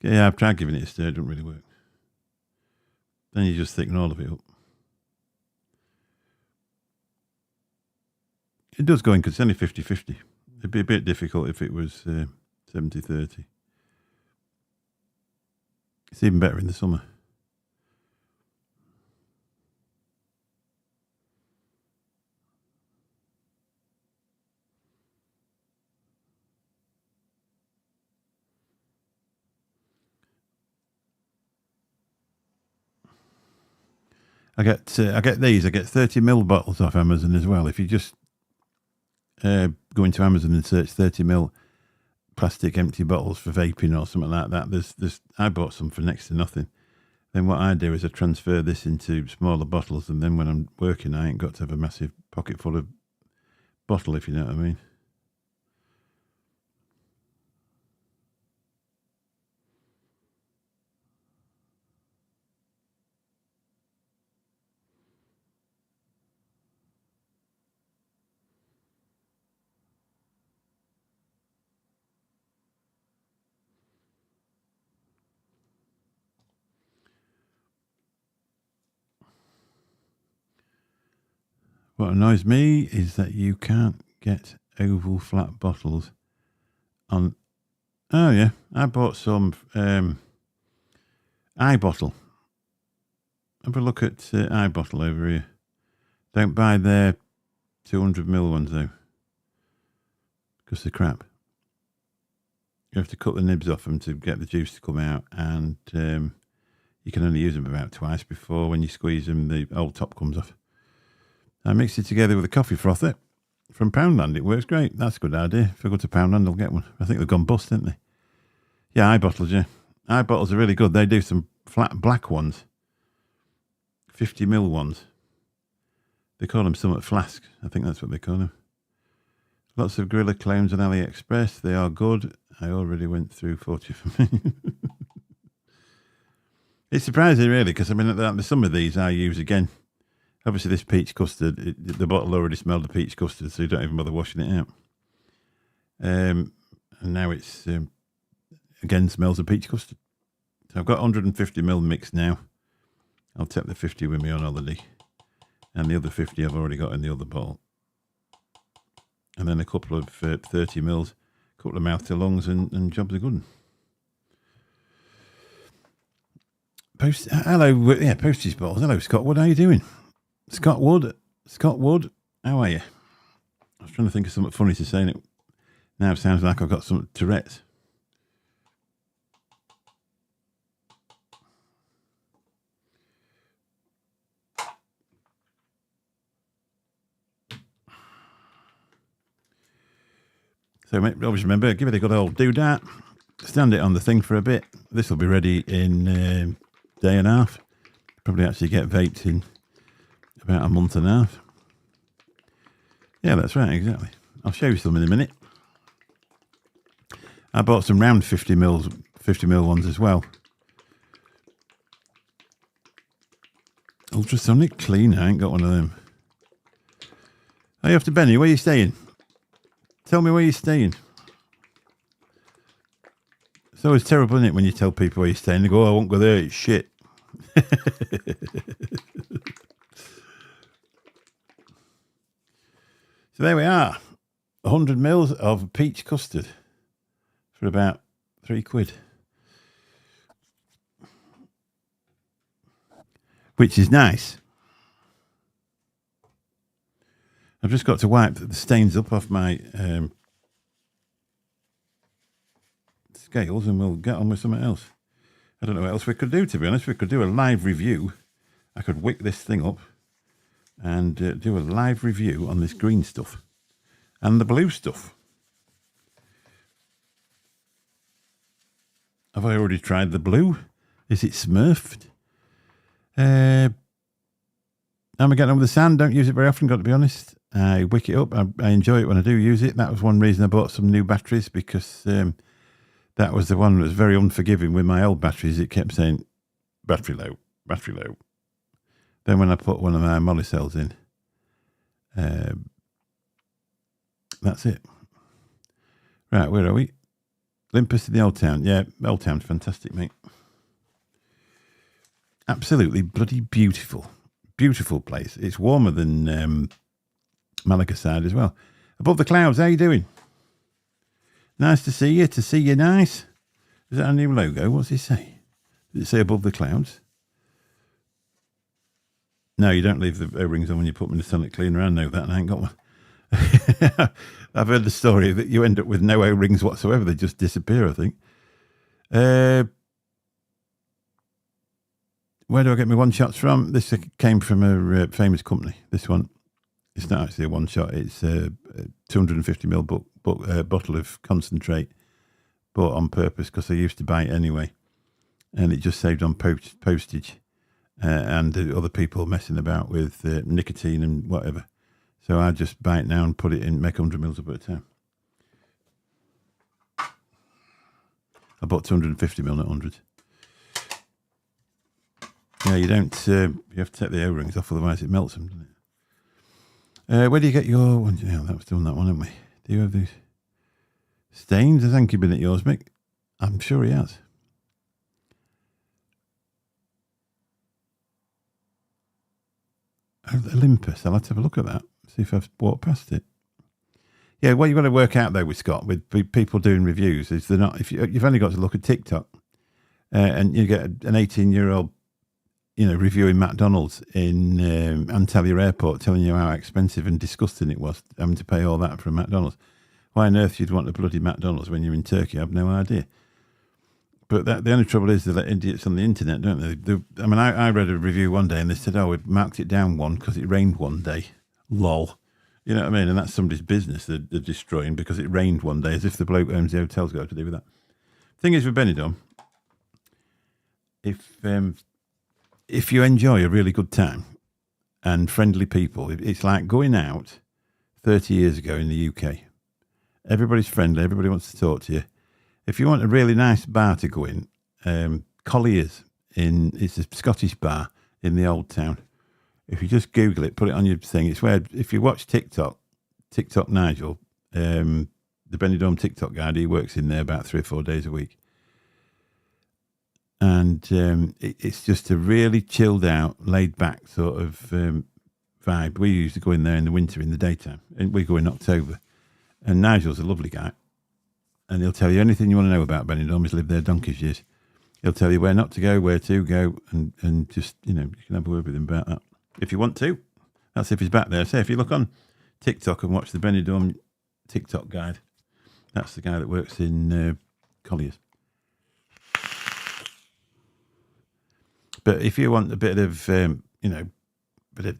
Speaker 1: Yeah, I've tried giving it a stir. It doesn't really work. Then you just thicken all of it up. It does go in because it's only 50-50. It'd be a bit difficult if it was 70-30. It's even better in the summer. I get these. I get 30ml bottles off Amazon as well. If you just go into Amazon and search 30ml plastic empty bottles for vaping or something like that, there's I bought some for next to nothing. Then what I do is I transfer this into smaller bottles, and then when I'm working, I ain't got to have a massive pocket full of bottle, if you know what I mean. What annoys me is that you can't get oval flat bottles on. Oh yeah, I bought some iBottle. Have a look at iBottle over here. Don't buy their 200ml ones though, because they're crap. You have to cut the nibs off them to get the juice to come out, and you can only use them about twice before, when you squeeze them, the old top comes off. I mixed it together with a coffee frother from Poundland. It works great. That's a good idea. If I go to Poundland, I'll get one. I think they've gone bust, didn't they? Yeah, iBottles, yeah. iBottles are really good. They do some flat black ones, 50ml ones. They call them Summit Flask. I think that's what they call them. Lots of Gorilla clones on AliExpress. They are good. I already went through 40 for me. It's surprising, really, because I mean, some of these I use again. Obviously, this peach custard, the bottle already smelled of peach custard, so you don't even bother washing it out. And now it's, again, smells of peach custard. So I've got 150ml mix now. I'll take the 50 with me on holiday. And the other 50 I've already got in the other bottle. And then a couple of 30ml, a couple of mouth to lungs, and jobs are good. Hello, yeah, postage bottles. Hello, Scott Wood, how you doing? Scott Wood, how are you? I was trying to think of something funny to say, and it now sounds like I've got some Tourette's. So always remember, give it a good old do that. Stand it on the thing for a bit. This will be ready in a day and a half. Probably actually get vaped in about a month and a half. Yeah, that's right, exactly. I'll show you some in a minute. I bought some round 50ml ones as well. Ultrasonic cleaner, I ain't got one of them. Hey, after Benny, where are you staying? Tell me where you're staying. It's always terrible, isn't it, when you tell people where you're staying? They go, oh, I won't go there, it's shit. So there we are. 100ml of peach custard for about £3. Which is nice. I've just got to wipe the stains up off my scales, and we'll get on with something else. I don't know what else we could do, to be honest. We could do a live review. I could wick this thing up and do a live review on this green stuff and the blue stuff. Have I already tried the blue? Is it smurfed? Am I getting on with the sand? Don't use it very often, got to be honest. I wick it up. I enjoy it when I do use it. That was one reason I bought some new batteries, because that was the one that was very unforgiving with my old batteries. It kept saying battery low, battery low. Then when I put one of my molly cells in, that's it. Right, where are we? Olympus in the Old Town. Yeah, Old Town's fantastic, mate. Absolutely bloody beautiful. Beautiful place. It's warmer than Malaga side as well. Above the clouds, how you doing? Nice to see you. To see you nice. Is that a new logo? What's it say? Does it say above the clouds? No, you don't leave the O-rings on when you put them in the sonic cleaner. I know that, and I ain't got one. I've heard the story that you end up with no O-rings whatsoever. They just disappear, I think. Where do I get my one shots from? This came from a famous company. This one, it's not actually a one shot. It's a 250ml bottle of concentrate, bought on purpose because I used to buy it anyway, and it just saved on postage and other people messing about with nicotine and whatever. So I just buy it now and put it in, make 100ml up at a time. I bought 250ml, not 100. Yeah, you don't. You have to take the O-rings off, otherwise it melts them, doesn't it? Where do you get your one? Yeah, that was doing that one, haven't we? Do you have these stains? I think you've been at yours, Mick. I'm sure he has. Olympus. I'll have to have a look at that. See if I've walked past it. Yeah, what you've got to work out though with Scott, with people doing reviews, is they're not. If you've only got to look at TikTok, and you get an 18-year-old, reviewing McDonald's in Antalya Airport, telling you how expensive and disgusting it was having to pay all that for a McDonald's. Why on earth you'd want a bloody McDonald's when you're in Turkey? I have no idea. But the only trouble is they let idiots on the internet, don't they? I read a review one day and they said, we marked it down one because it rained one day. Lol. You know what I mean? And that's somebody's business they're destroying because it rained one day, as if the bloke who owns the hotel's got to do with that. Thing is with Benidorm, if you enjoy a really good time and friendly people, it's like going out 30 years ago in the UK. Everybody's friendly. Everybody wants to talk to you. If you want a really nice bar to go in, Collier's it's a Scottish bar in the Old Town. If you just Google it, put it on your thing. It's where, if you watch TikTok Nigel, the Benidorm TikTok guy, he works in there about 3 or 4 days a week. And it's just a really chilled out, laid back sort of vibe. We used to go in there in the winter, in the daytime, and we go in October. And Nigel's a lovely guy, and he'll tell you anything you want to know about Benidorm. He's lived there donkey's years. He'll tell you where not to go, where to go, and just, you can have a word with him about that if you want to. That's if he's back there. So if you look on TikTok and watch the Benidorm TikTok guide, that's the guy that works in Collier's. But if you want a bit of, bit of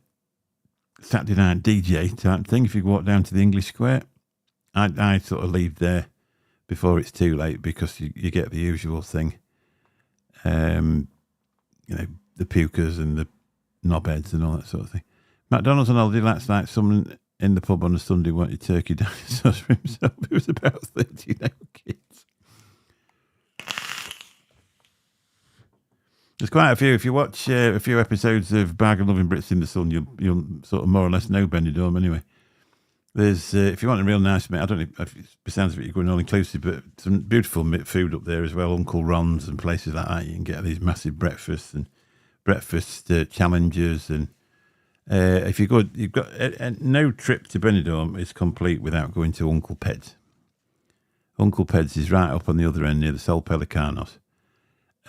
Speaker 1: Saturday night DJ type thing, if you walk down to the English Square, I sort of leave there before it's too late because you get the usual thing. The pukers and the knobheads and all that sort of thing. McDonald's on holiday, that's like someone in the pub on a Sunday wanted turkey dinosaurs for himself. It was about 30 kids. There's quite a few. If you watch a few episodes of Bargain Loving Brits in the Sun, you'll sort of more or less know Benidorm anyway. There's if you want a real nice meal, I don't know if it sounds like you're going all inclusive, but some beautiful food up there as well. Uncle Ron's and places like that. You can get these massive breakfasts and breakfast challenges. And if you go, you've got no trip to Benidorm is complete without going to Uncle Ped's. Uncle Ped's is right up on the other end near the Sol Pelicanos.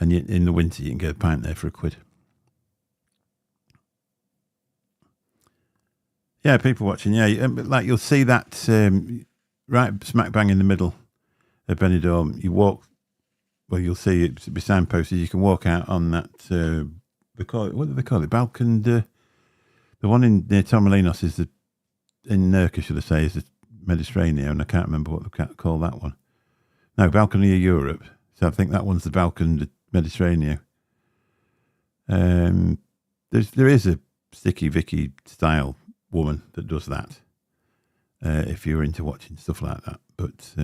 Speaker 1: And in the winter, you can get a pint there for £1. Yeah, people watching. Yeah, like you'll see that right smack bang in the middle of Benidorm. You walk, well, you'll see it be signposted. You can walk out on that. What do they call it? Balcon. The one near Torremolinos is in Nurka, should I say, is the Mediterranean, and I can't remember what they call that one. No, Balcony of Europe. So I think that one's the Balkan Mediterranean. There is a Sticky Vicky style woman that does that. If you're into watching stuff like that, but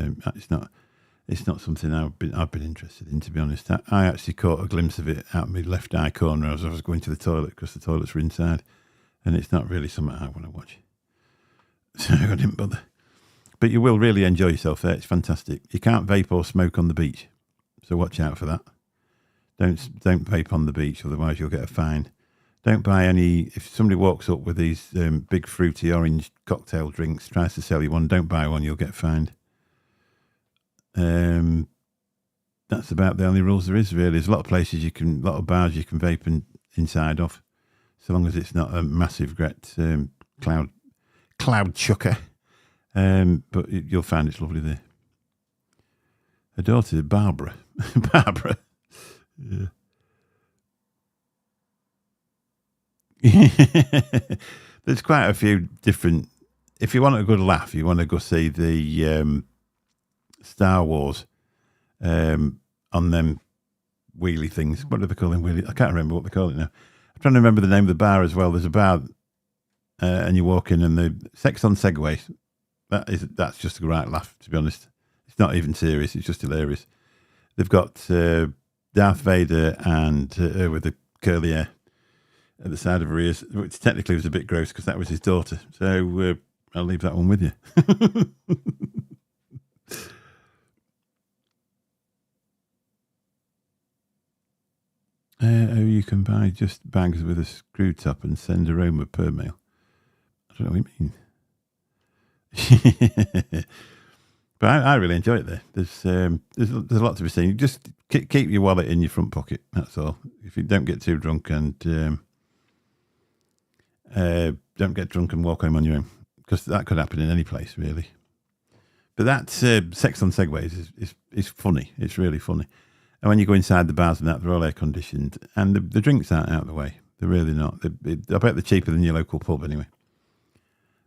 Speaker 1: it's not something I've been interested in, to be honest. I actually caught a glimpse of it out of my left eye corner as I was going to the toilet because the toilets were inside, and it's not really something I want to watch. So I didn't bother. But you will really enjoy yourself there. It's fantastic. You can't vape or smoke on the beach, so watch out for that. Don't vape on the beach, otherwise you'll get a fine. Don't buy any. If somebody walks up with these big fruity orange cocktail drinks, tries to sell you one, don't buy one. You'll get fined. That's about the only rules there is, really. There's a lot of places a lot of bars you can vape inside of, so long as it's not a massive cloud chucker. But you'll find it's lovely there. Her daughter, Barbara. Barbara. Yeah. There's quite a few different. If you want a good laugh, you want to go see the Star Wars on them wheelie things. What do they call them? Wheelie? I can't remember what they call it now. I'm trying to remember the name of the bar as well. There's a bar, and you walk in, and the sex on Segways. That's just a great laugh. To be honest, it's not even serious. It's just hilarious. They've got Darth Vader and with the curly hair at the side of her ears, which technically was a bit gross because that was his daughter. So I'll leave that one with you. You can buy just bags with a screw top and send aroma per mail. I don't know what you mean. But I really enjoy it there. There's a lot to be seen. Just keep your wallet in your front pocket. That's all. If you don't get too drunk and don't get drunk and walk home on your own, because that could happen in any place, really. But that sex on Segways is funny. It's really funny. And when you go inside the bars and that, they're all air conditioned, and the drinks aren't out of the way. They're really not. I bet they're cheaper than your local pub anyway.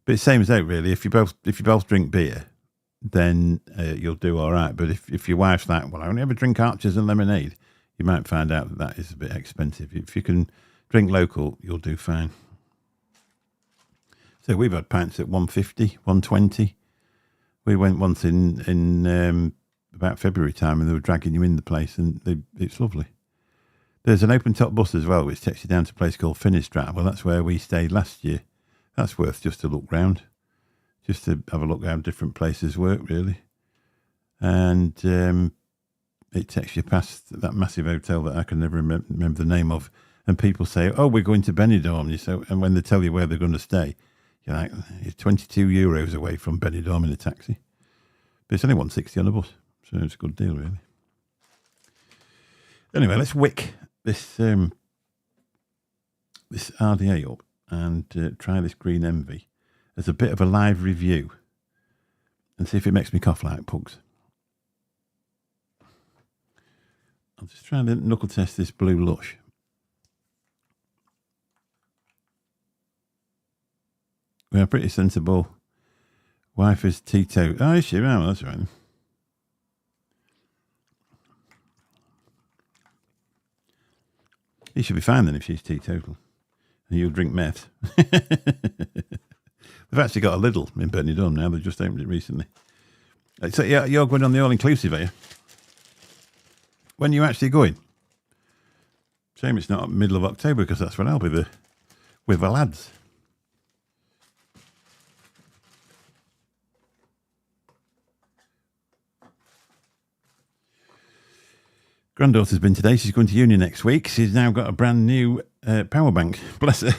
Speaker 1: But it's same as out really. If you both drink beer, then you'll do all right. But if your wife's like, well, I only ever drink Archers and lemonade, you might find out that is a bit expensive. If you can drink local, you'll do fine. So we've had pints at 150, 120. We went once in about February time, and they were dragging you in the place, and it's lovely. There's an open top bus as well, which takes you down to a place called Finistrat. Well, that's where we stayed last year. That's worth just to look round, just to have a look how different places work, really. And it takes you past that massive hotel that I can never remember the name of. And people say, oh, we're going to Benidorm. And when they tell you where they're going to stay, you're like, it's €22 away from Benidorm in a taxi. But it's only $160 on a bus. So it's a good deal, really. Anyway, let's wick this this RDA up and try this Green Envy as a bit of a live review and see if it makes me cough like pugs. I'll just try and knuckle test this Blue Lush. We're pretty sensible. Wife is Tito. Oh, is she? Oh, that's right. He should be fine then if she's teetotal. And you'll drink meth. They've actually got a Lidl in Benidorm now. They've just opened it recently. So yeah, you're going on the all-inclusive, are you? When are you actually going? Shame it's not middle of October, because that's when I'll be there with the lads. Granddaughter's been today. She's going to uni next week. She's now got a brand new power bank. Bless her.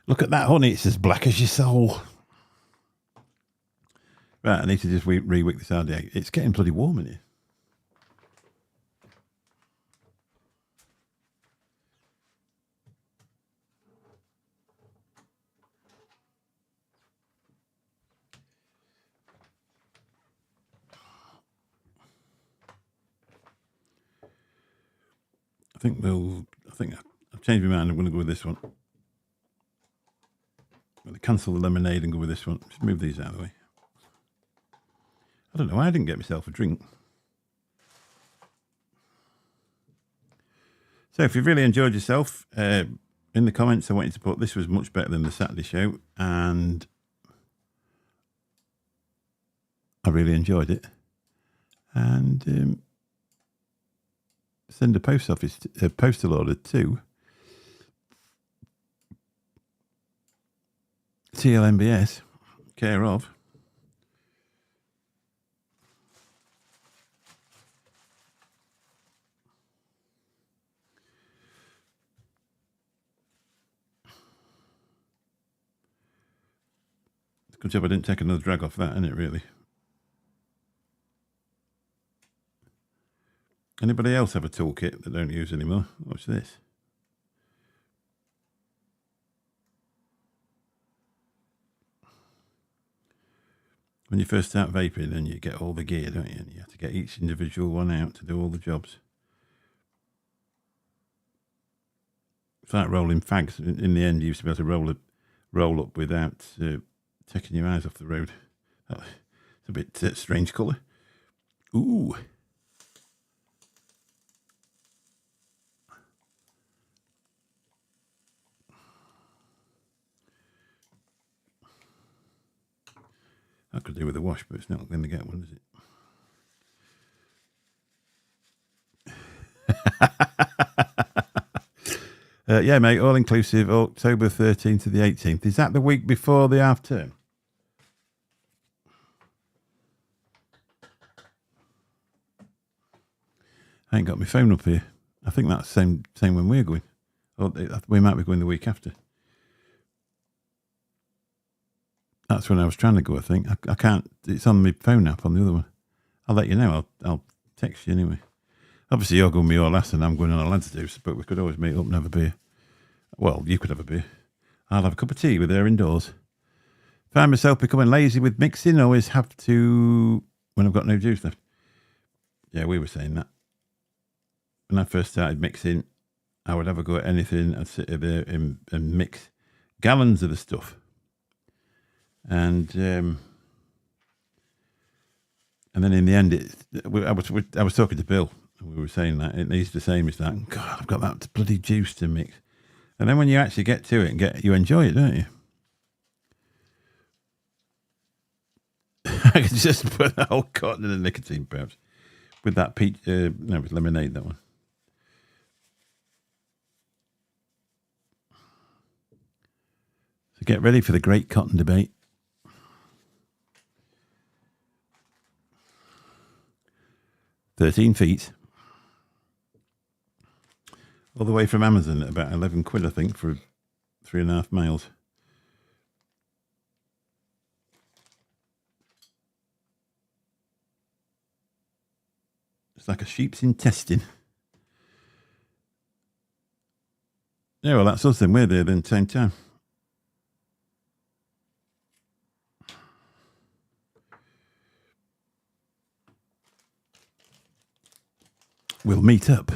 Speaker 1: Look at that, honey. It's as black as your soul. Right, I need to just re-wick this RDA. It's getting bloody warm in here. I think I've changed my mind. I'm going to go with this one. I'm going to cancel the lemonade and go with this one. Just move these out of the way. I don't know why I didn't get myself a drink. So if you've really enjoyed yourself, in the comments I want you to put this was much better than the Saturday show, and I really enjoyed it. And send a postal order to TLNVS, care of good job I didn't take another drag off that, isn't it, really? Anybody else have a toolkit that don't use anymore? Watch this. When you first start vaping, then you get all the gear, don't you? And you have to get each individual one out to do all the jobs. It's like rolling fags. In the end, you used to be able to roll up without taking your eyes off the road. It's a bit strange colour. Ooh. I could do with a wash, but it's not going to get one, is it? Yeah, mate, all inclusive, October 13th to the 18th. Is that the week before the half term? I ain't got my phone up here. I think that's same when we're going. Or we might be going the week after. That's when I was trying to go, I think. I can't. It's on my phone app on the other one. I'll let you know. I'll text you anyway. Obviously, you're going with your lass and I'm going on a lads do, but we could always meet up and have a beer. Well, you could have a beer. I'll have a cup of tea with her indoors. Find myself becoming lazy with mixing. Always have to when I've got no juice left. Yeah, we were saying that. When I first started mixing, I would have a go at anything. I'd sit there and mix gallons of the stuff. And then in the end, I was talking to Bill, and we were saying that he's the same as that. God, I've got that bloody juice to mix. And then when you actually get to it and you enjoy it, don't you? I could just put the whole cotton in the nicotine pouch with that peach. No, with lemonade, that one. So get ready for the great cotton debate. 13 feet. All the way from Amazon at about 11 quid, I think, for 3.5 miles. It's like a sheep's intestine. Yeah, well, that's us then. We're there then, same time. We'll meet up.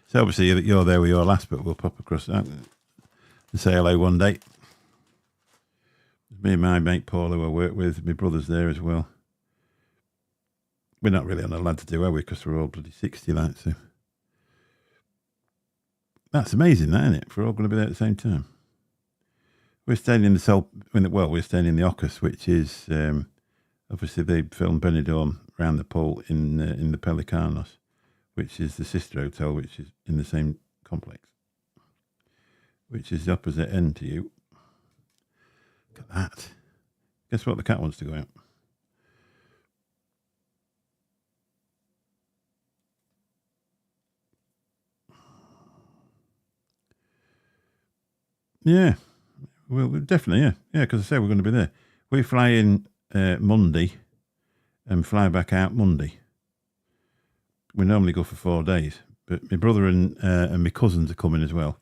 Speaker 1: So obviously you're there with your lass, but we'll pop across that and say hello one day. Me and my mate Paul, who I work with, my brother's there as well. We're not really on a lad to do, are we? Because we're all bloody 60, like, so. That's amazing, that, isn't it? If we're all going to be there at the same time. We're staying in we're staying in the Ocus, which is obviously they filmed Benidorm round the pole in the Pelicanos, which is the sister hotel, which is in the same complex, which is the opposite end to you. Look at that. Guess what? The cat wants to go out. Yeah. Well, definitely, yeah. Yeah, because I said we're going to be there. We fly in Monday and fly back out Monday. We normally go for 4 days, but my brother and my cousins are coming as well,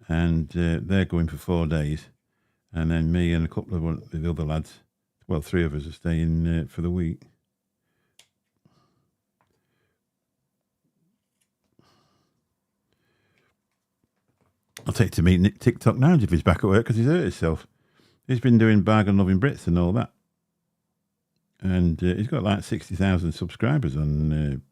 Speaker 1: and they're going for 4 days, and then me and a couple of the other lads, well, 3 of us are staying for the week. I'll take to meet Nick TikTok now if he's back at work because he's hurt himself. He's been doing Bargain Loving Brits and all that, and he's got like 60,000 subscribers on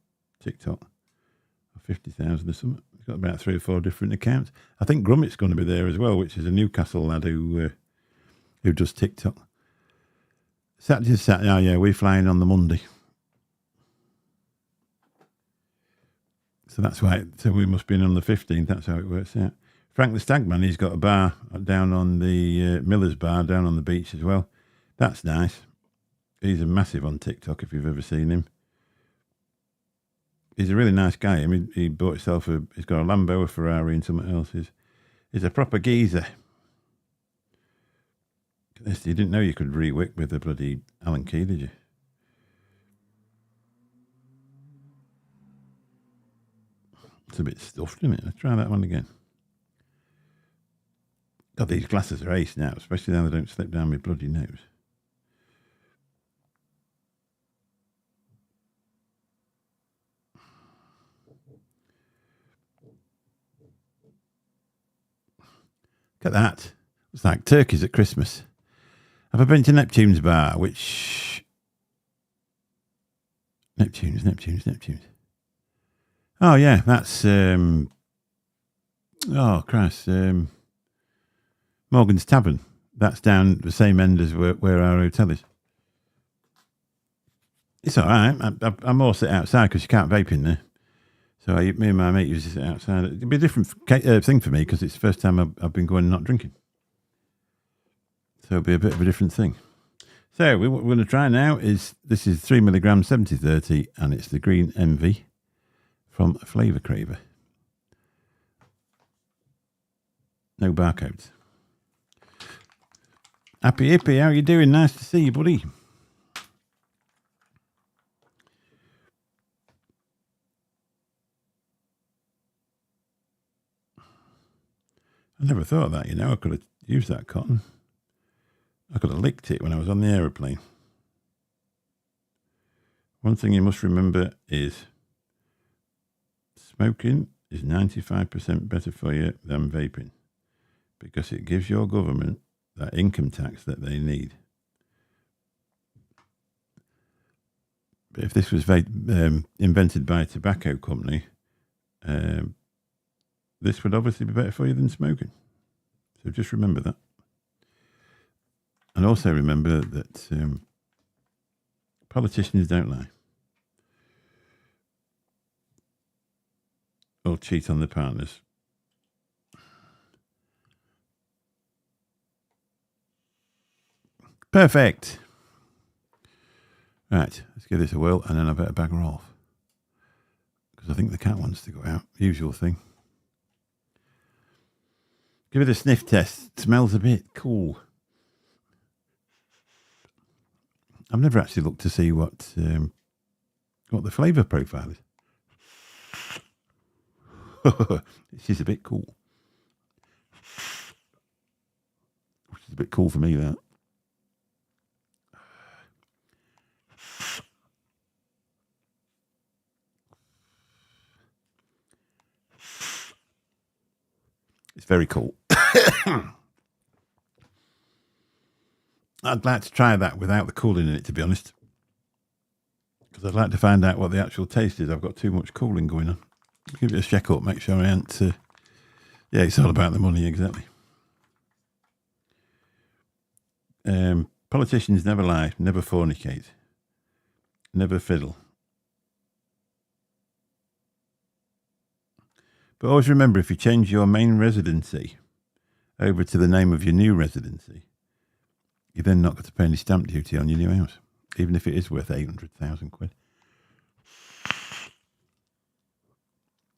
Speaker 1: TikTok, or 50,000 or something. He's got about 3 or 4 different accounts. I think Grummet's going to be there as well, which is a Newcastle lad who does TikTok. Saturday. Oh yeah, we're flying on the Monday, so that's why. So we must be in on the 15th. That's how it works out. Frank the Stagman, he's got a bar down on the Miller's Bar down on the beach as well. That's nice. He's a massive on TikTok if you've ever seen him. He's a really nice guy. I mean, he bought himself he's got a Lambo, a Ferrari, and something else. He's a proper geezer. You didn't know you could re-wick with a bloody Allen key, did you? It's a bit stuffed, isn't it? Let's try that one again. God, these glasses are ace now, especially now they don't slip down my bloody nose. Look at that. It's like turkeys at Christmas. Have I been to Neptune's bar? Which... Neptune's. Oh, yeah, that's... oh, Christ. Morgan's Tavern. That's down the same end as where our hotel is. It's all right. I'm more sit outside because you can't vape in there. So me and my mate used to sit outside. It'd be a different thing for me because it's the first time I've been going and not drinking. So it'll be a bit of a different thing. So what we're going to try now is, this is 3 milligrams 70/30, and it's the green envy from Flavour Craver. No barcodes. Happy Hippie, how you doing? Nice to see you, buddy. I never thought of that, you know. I could have used that cotton. I could have licked it when I was on the aeroplane. One thing you must remember is smoking is 95% better for you than vaping, because it gives your government that income tax that they need. But if this was invented by a tobacco company, this would obviously be better for you than smoking. So just remember that. And also remember that politicians don't lie or cheat on their partners. Perfect. Right, let's give this a whirl, and then I better bag her off, because I think the cat wants to go out. Usual thing. Give it a sniff test. It smells a bit cool. I've never actually looked to see what the flavour profile is. She's a bit cool. Which is a bit cool for me, that. It's very cool. I'd like to try that without the cooling in it, to be honest, because I'd like to find out what the actual taste is. I've got too much cooling going on. Give it a check up, make sure I ain't... yeah, it's all about the money, exactly. Politicians never lie, never fornicate, never fiddle. But always remember, if you change your main residency over to the name of your new residency, you're then not got to pay any stamp duty on your new house, even if it is worth 800,000 quid.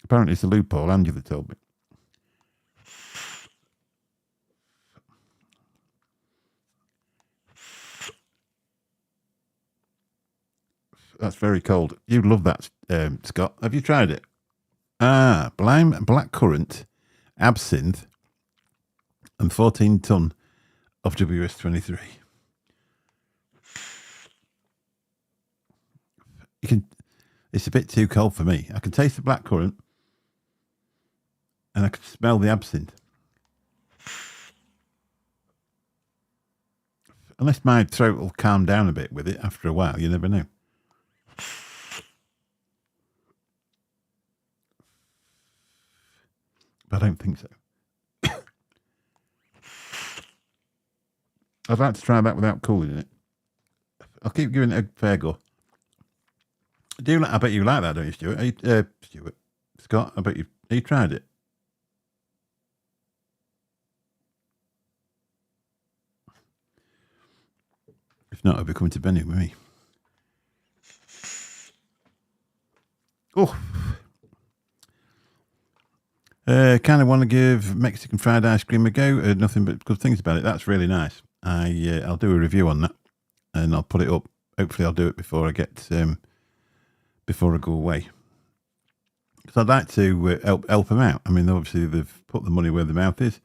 Speaker 1: Apparently it's a loophole, Angela told me. That's very cold. You'd love that, Scott. Have you tried it? Blackcurrant, absinthe, and 14 ton of WS-23. It's a bit too cold for me. I can taste the blackcurrant, and I can smell the absinthe. Unless my throat will calm down a bit with it after a while, you never know. But I don't think so. I'd like to try that without cooling it. I'll keep giving it a fair go. I bet you like that, don't you, Stuart? Scott, I bet you tried it. If not, I'll be coming to Benny with me. Oh. Kind of want to give Mexican fried ice cream a go. Nothing but good things about it. That's really nice. I'll do a review on that, and I'll put it up. Hopefully, I'll do it before I get before I go away. Because I'd like to help them out. I mean, obviously they've put the money where the mouth is.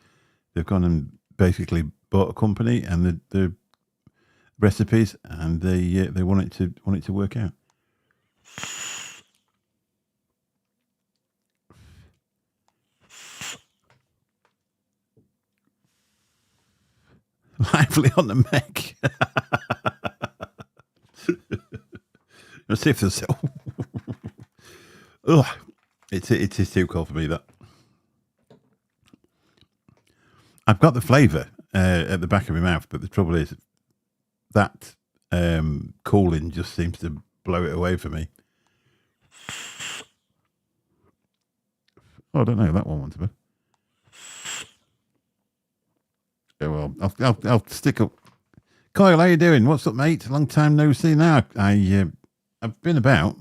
Speaker 1: They've gone and basically bought a company and the recipes, and they want it to work out. Lively on the mech. Let's see if there's... Ugh. It is too cold for me, that. I've got the flavour at the back of my mouth, but the trouble is that cooling just seems to blow it away for me. Oh, I don't know, that one wants to be. Yeah, well, I'll stick up. Kyle, how you doing? What's up, mate? Long time no see now. I've been about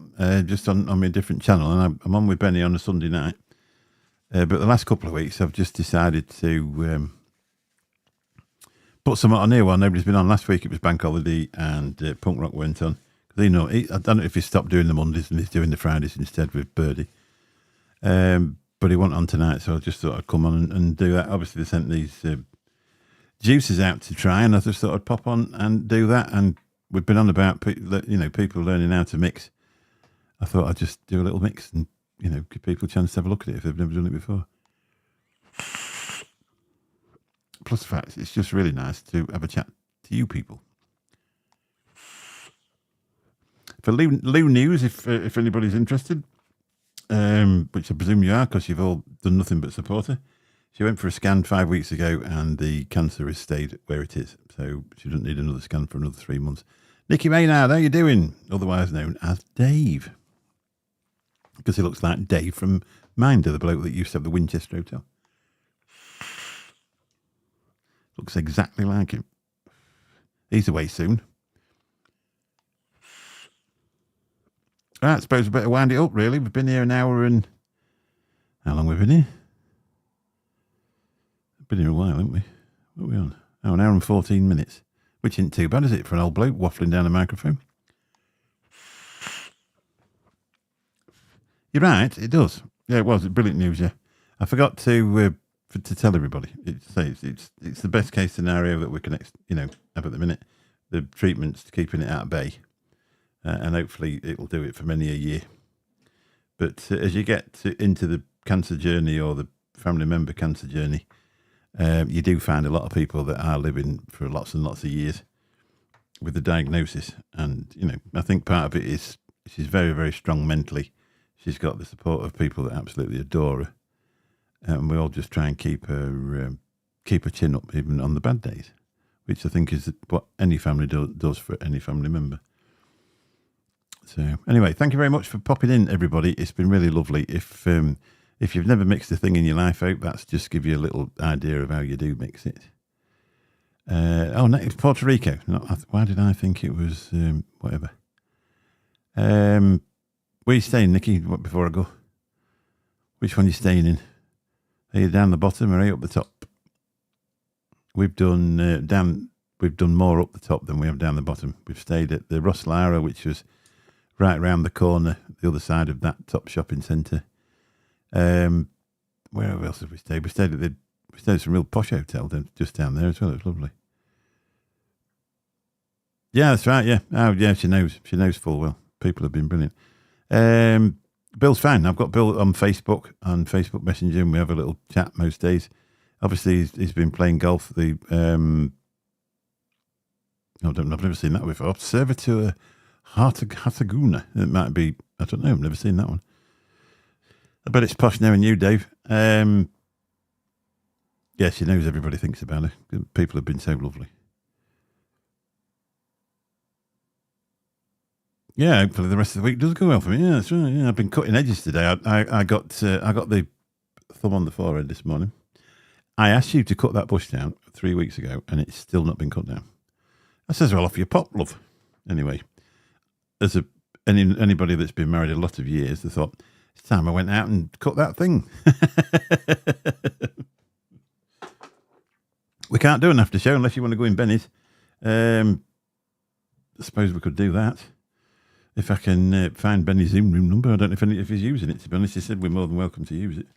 Speaker 1: just on my different channel, and I'm on with Benny on a Sunday night. But the last couple of weeks, I've just decided to put something on here while nobody's been on. Last week it was Bank Holiday, and Punk Rock went on. I don't know if he stopped doing the Mondays and he's doing the Fridays instead with Birdie. But he went on tonight, so I just thought I'd come on and do that. Obviously, they sent these juices out to try, and I just thought I'd pop on and do that. And we've been on about people learning how to mix. I thought I'd just do a little mix and give people a chance to have a look at it if they've never done it before. Plus the fact it's just really nice to have a chat to you people. For Lou News, if anybody's interested, which I presume you are because you've all done nothing but support her. She went for a scan 5 weeks ago and the cancer has stayed where it is. So she doesn't need another scan for another 3 months. Nicky Maynard, how you doing? Otherwise known as Dave. Because he looks like Dave from Minder, the bloke that used to have the Winchester Hotel. Looks exactly like him. He's away soon. Right, I suppose we better wind it up, really. We've been here an hour and... How long have we been here? We've been here a while, haven't we? What are we on? Oh, an hour and 14 minutes. Which isn't too bad, is it, for an old bloke waffling down a microphone? You're right, it does. Yeah, it was. Brilliant news, yeah. I forgot to tell everybody. It's the best case scenario that we can have at the minute. The treatment's keeping it out of bay. And hopefully it'll do it for many a year. But as you get into the cancer journey or the family member cancer journey, you do find a lot of people that are living for lots and lots of years with the diagnosis. And, I think part of it is she's very, very strong mentally. She's got the support of people that absolutely adore her. And we all just try and keep her chin up even on the bad days, which I think is what any family does for any family member. So anyway, thank you very much for popping in, everybody. It's been really lovely. If you've never mixed a thing in your life out, that's just give you a little idea of how you do mix it. No, it's Puerto Rico. Why did I think it was whatever? Where are you staying, Nikki? Before I go, which one are you staying in? Are you down the bottom or are you up the top? We've done We've done more up the top than we have down the bottom. We've stayed at the Ross Lara, which was right round the corner, the other side of that top shopping centre. Where else have we stayed? We stayed at some real posh hotel just down there as well. It was lovely. Yeah, that's right. Yeah. Oh, yeah. She knows. She knows full well. People have been brilliant. Bill's fine. I've got Bill on Facebook Messenger, and we have a little chat most days. Obviously, he's been playing golf. I've never seen that before. Servitor Hartaguna. It might be. I don't know. I've never seen that one. I bet it's posh knowing you, Dave. Yeah, she knows everybody thinks about her. People have been so lovely. Yeah, hopefully the rest of the week does go well for me. Yeah, that's right. Yeah, I've been cutting edges today. I got the thumb on the forehead this morning. I asked you to cut that bush down 3 weeks ago, and it's still not been cut down. I says, well, off your pop, love. Anyway, as anybody that's been married a lot of years, they thought, it's time I went out and cut that thing. We can't do an after show unless you want to go in Benny's. I suppose we could do that. If I can find Benny's Zoom room number. I don't know if he's using it, to be honest. He said we're more than welcome to use it.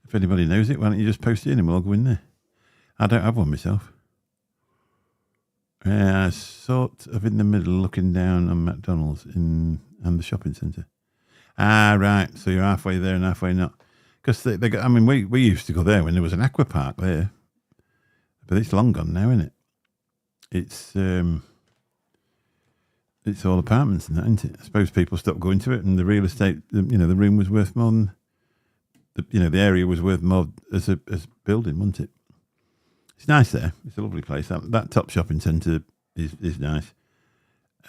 Speaker 1: If anybody knows it, why don't you just post it in and we'll all go in there. I don't have one myself. Sort of in the middle, looking down on McDonald's and the shopping centre. Ah, right. So you're halfway there and halfway not. Because we used to go there when there was an aqua park there. But it's long gone now, isn't it? It's all apartments and that, isn't it? I suppose people stopped going to it, and the real estate, the room was worth more than the area was worth more as a building, wasn't it? It's nice there. It's a lovely place. That top shopping centre is nice.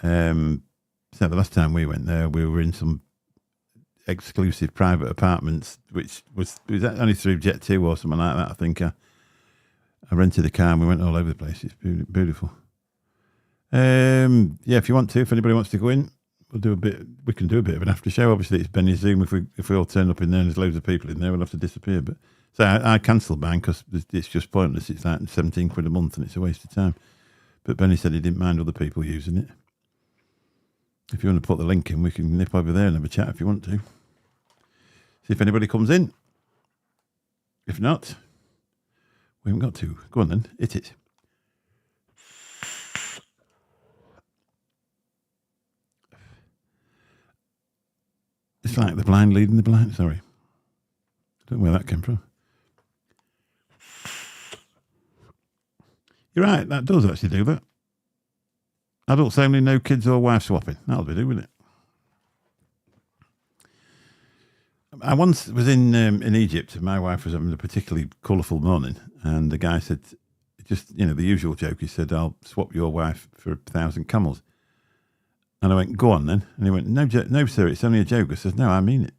Speaker 1: So the last time we went there, we were in some exclusive private apartments, which was only through Jet2 or something like that. I think I rented a car and we went all over the place. It's beautiful. If you want to, if anybody wants to go in, we can do a bit of an after show. Obviously it's Benny's Zoom. If we all turn up in there and there's loads of people in there, we'll have to disappear. But so I cancelled mine because it's just pointless. It's like 17 quid a month and it's a waste of time. But Benny said he didn't mind other people using it. If you want to put the link in, we can nip over there and have a chat if you want to. See if anybody comes in. If not, we haven't got to. Go on then, hit it. It's like the blind leading the blind. Sorry. I don't know where that came from. You're right, that does actually do that. Adults only, no kids or wife swapping. That'll be doing it. I once was in Egypt and my wife was having a particularly colourful morning, and the guy said, just, the usual joke, he said, I'll swap your wife for 1,000 camels. And I went, go on then. And he went, no, sir, it's only a joke. I said, no, I mean it.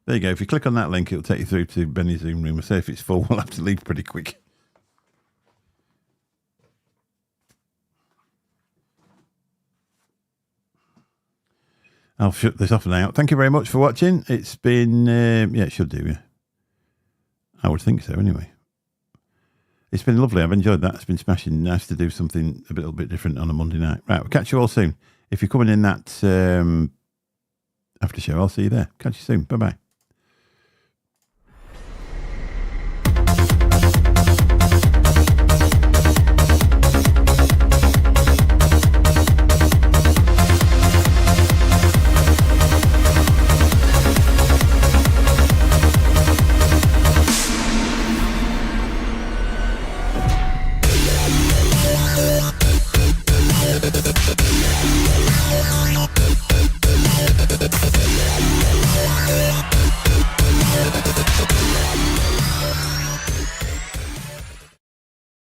Speaker 1: There you go. If you click on that link, it'll take you through to Benny's Zoom room. I say if it's full, we'll have to leave pretty quick. I'll shut this off now. Thank you very much for watching. It's been, it should do, yeah. I would think so, anyway. It's been lovely. I've enjoyed that. It's been smashing. Nice to do something a little bit different on a Monday night. Right, we'll catch you all soon. If you're coming in that after show, I'll see you there. Catch you soon. Bye-bye.